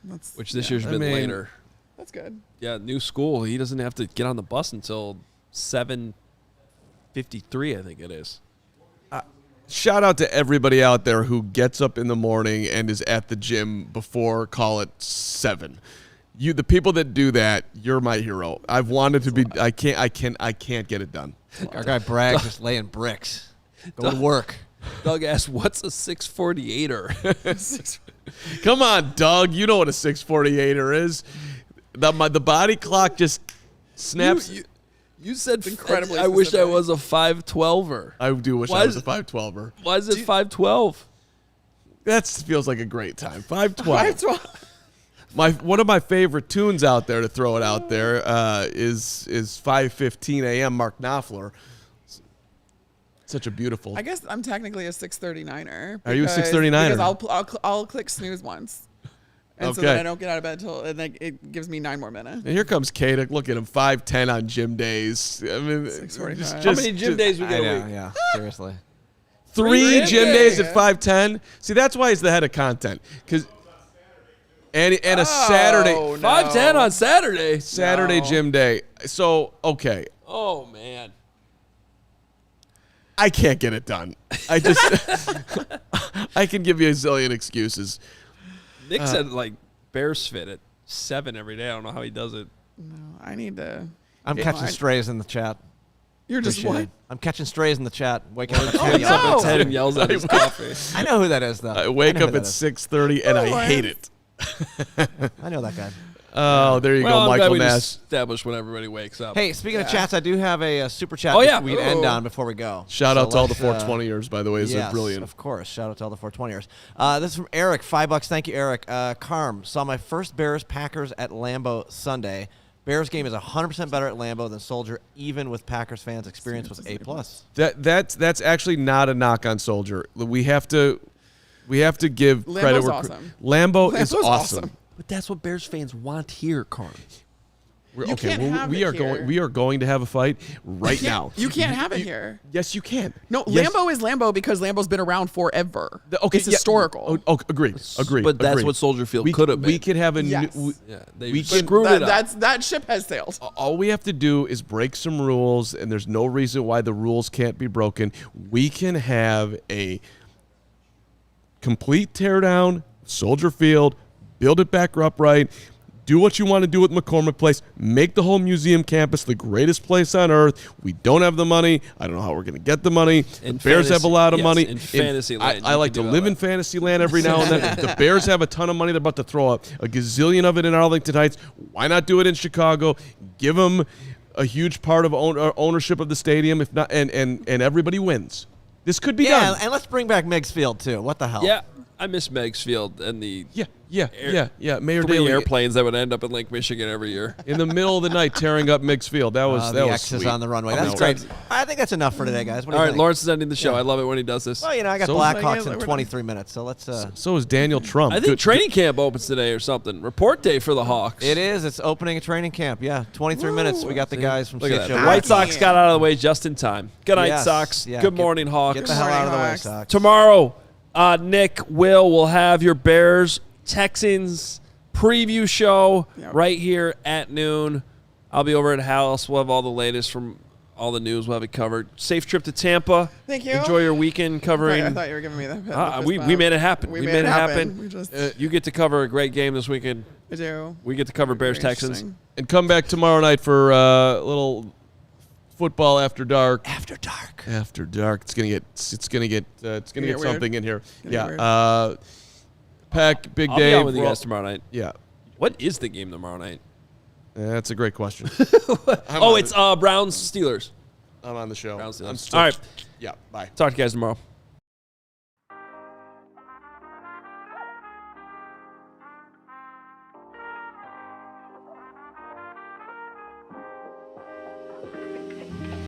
Speaker 3: that's
Speaker 1: Which this year's been later.
Speaker 3: That's good.
Speaker 1: Yeah, new school. He doesn't have to get on the bus until 7:53, I think it is.
Speaker 2: Shout out to everybody out there who gets up in the morning and is at the gym before, call it 7. The people that do that, you're my hero. I've wanted to be. I can't get it done.
Speaker 4: Our guy Bragg just laying bricks. Go to work.
Speaker 1: Doug asked, "What's a 648er?"
Speaker 2: Come on, Doug. You know what a 648er is. The body clock just snaps.
Speaker 1: You said
Speaker 3: incredibly
Speaker 1: I wish I
Speaker 3: specific.
Speaker 1: was a 5'12er.
Speaker 2: I do wish I was a 5'12er.
Speaker 1: Why is it 5'12?
Speaker 2: That feels like a great time. 5'12.
Speaker 3: 5'12.
Speaker 2: One of my favorite tunes out there to throw it out there is 5:15 a.m. Mark Knopfler. Such a beautiful.
Speaker 3: I guess I'm technically a 6:39er.
Speaker 2: Are you a 6:39er?
Speaker 3: Because I'll click snooze once. And so
Speaker 2: Okay.
Speaker 3: then I don't get out of bed till and then it gives me 9 more minutes.
Speaker 2: And here comes Kate. Look at him, 5'10" on gym days. I mean,
Speaker 3: 6:45.
Speaker 1: How many gym days we
Speaker 4: I
Speaker 1: got a
Speaker 4: know,
Speaker 1: week?
Speaker 4: yeah, seriously.
Speaker 2: 3
Speaker 1: gym
Speaker 2: gym
Speaker 3: days.
Speaker 2: days at 5'10"? See, that's why he's the head of content. And a Saturday
Speaker 3: Oh, no.
Speaker 1: 5'10 on Saturday.
Speaker 2: Saturday
Speaker 3: No.
Speaker 2: gym day. So, okay.
Speaker 1: Oh, man.
Speaker 2: I can't get it done. I can give you a zillion excuses.
Speaker 1: Nick said, like, Bears fit at 7 every day. I don't know how he does it.
Speaker 3: No, I need to.
Speaker 4: I'm
Speaker 3: Yeah,
Speaker 4: catching
Speaker 3: I-
Speaker 4: strays in the chat.
Speaker 3: You're just
Speaker 4: Appreciate
Speaker 3: what?
Speaker 4: it. I'm catching strays in the chat. Waking up at
Speaker 1: He gets up at 10 and yells at his coffee.
Speaker 4: I know who that is, though.
Speaker 2: I wake
Speaker 4: know who
Speaker 2: up
Speaker 4: that
Speaker 2: at
Speaker 4: is.
Speaker 2: 6:30 and I hate it.
Speaker 4: I know that guy.
Speaker 2: Oh, there you
Speaker 1: Well,
Speaker 2: go,
Speaker 1: I'm glad
Speaker 2: Michael
Speaker 1: we
Speaker 2: Nash.
Speaker 1: just established when everybody wakes up.
Speaker 4: Hey, speaking of chats, I do have a super chat
Speaker 1: Oh, yeah.
Speaker 4: we'd end
Speaker 3: Ooh.
Speaker 4: on before we go.
Speaker 2: Shout out to all the
Speaker 4: let's,
Speaker 2: 420ers, by the way. These
Speaker 4: yes,
Speaker 2: are brilliant.
Speaker 4: of course. Shout out to all the 420ers. This is from Eric, $5. Thank you, Eric. Carm, saw my first Bears-Packers at Lambeau Sunday. Bears game is 100% better at Lambeau than Soldier, even with Packers fans. Experience was A+.
Speaker 2: That's actually not a knock on Soldier. We have to give
Speaker 3: Lambeau's
Speaker 2: credit.
Speaker 3: awesome.
Speaker 2: Lambeau is
Speaker 3: Lambeau's
Speaker 2: awesome.
Speaker 1: But that's what Bears fans want here, Carm.
Speaker 3: You can't have
Speaker 2: we
Speaker 3: it
Speaker 2: are
Speaker 3: here.
Speaker 2: going. We are going to have a fight right now.
Speaker 3: You can't have it here.
Speaker 2: Yes, you can.
Speaker 3: No,
Speaker 2: Yes.
Speaker 3: Lambeau is Lambeau because Lambeau's been around forever.
Speaker 2: Okay,
Speaker 3: It's
Speaker 2: yeah.
Speaker 3: historical.
Speaker 2: Agreed.
Speaker 1: But that's
Speaker 2: agreed.
Speaker 1: what Soldier Field
Speaker 2: We
Speaker 1: could have been.
Speaker 2: We could have a
Speaker 3: Yes.
Speaker 2: new.
Speaker 1: Yeah, they
Speaker 2: we
Speaker 1: screwed it up.
Speaker 3: That ship has sailed.
Speaker 2: All we have to do is break some rules, and there's no reason why the rules can't be broken. We can have a complete teardown, Soldier Field, build it back upright, do what you want to do with McCormick Place, make the whole museum campus the greatest place on earth. We don't have the money. I don't know how we're going to get the money.
Speaker 1: In
Speaker 2: The Bears have a
Speaker 1: fantasy-
Speaker 2: lot of
Speaker 1: yes,
Speaker 2: money.
Speaker 1: in fantasy land,
Speaker 2: I
Speaker 1: you
Speaker 2: like
Speaker 1: can
Speaker 2: to
Speaker 1: do
Speaker 2: live
Speaker 1: all
Speaker 2: in
Speaker 1: that.
Speaker 2: fantasy land every now and then. The Bears have a ton of money. They're about to throw a gazillion of it in Arlington Heights. Why not do it in Chicago? Give them a huge part of ownership of the stadium, if not, and everybody wins. This could be
Speaker 4: Yeah,
Speaker 2: done.
Speaker 4: and let's bring back Meigs Field, too. What the hell?
Speaker 1: Yeah, I miss Meigs Field and the
Speaker 2: Yeah. Mayor
Speaker 1: 3
Speaker 2: Daley
Speaker 1: airplanes that would end up in Lake Michigan every year.
Speaker 2: in the middle of the night tearing up Meigs Field. That was
Speaker 4: The
Speaker 2: was
Speaker 4: X's
Speaker 2: sweet.
Speaker 4: on the runway.
Speaker 2: Oh,
Speaker 4: That's
Speaker 2: no.
Speaker 4: great. I think that's enough for today, guys. What do
Speaker 1: All
Speaker 4: you
Speaker 1: right,
Speaker 4: think?
Speaker 1: Lawrence is ending the show. I love it when he does this.
Speaker 4: Well, I got
Speaker 2: So-
Speaker 4: Blackhawks
Speaker 3: We're
Speaker 4: in
Speaker 3: done.
Speaker 4: 23 minutes, so let's...
Speaker 2: So is Daniel Trump.
Speaker 1: I think training camp opens today or something. Report day for the Hawks.
Speaker 4: It is. It's opening a training camp. Yeah, 23 minutes. We got the guys from
Speaker 1: Look at
Speaker 4: CHGO.
Speaker 1: that. White Sox got out of the way just in time. Good night,
Speaker 4: Yes.
Speaker 1: Sox.
Speaker 4: Yeah,
Speaker 1: Good
Speaker 4: get-
Speaker 1: morning, Hawks.
Speaker 4: Get the hell out of the way,
Speaker 3: Hawks.
Speaker 4: Sox.
Speaker 1: Tomorrow, Nick, will have your Bears Texans preview show right here at noon. I'll be over at House. We'll have all the latest from all the news. We'll have it covered. Safe trip to Tampa.
Speaker 3: Thank you.
Speaker 1: Enjoy your weekend covering.
Speaker 3: I thought you were giving me that.
Speaker 1: we made it happen.
Speaker 3: We
Speaker 1: We
Speaker 3: made
Speaker 1: made
Speaker 3: it
Speaker 1: it happen.
Speaker 3: happen. We just
Speaker 1: You get to cover a great game this weekend.
Speaker 3: I do.
Speaker 1: We get to cover Bears
Speaker 3: Very
Speaker 1: Texans.
Speaker 3: interesting.
Speaker 2: And come back tomorrow night for a little football after dark.
Speaker 4: After dark.
Speaker 2: After dark. It's gonna get
Speaker 3: get
Speaker 2: something
Speaker 3: weird.
Speaker 2: in here.
Speaker 3: Gonna get
Speaker 2: Yeah. Peck, Big
Speaker 1: I'll be
Speaker 2: Dave.
Speaker 1: on with you
Speaker 2: we're all-
Speaker 1: guys tomorrow night.
Speaker 2: Yeah.
Speaker 1: What is the game tomorrow night?
Speaker 2: That's a great question.
Speaker 1: It's Browns Steelers.
Speaker 2: I'm on the show.
Speaker 1: Browns Steelers.
Speaker 2: I'm still-
Speaker 1: All right.
Speaker 2: Yeah. Bye.
Speaker 1: Talk to you guys tomorrow.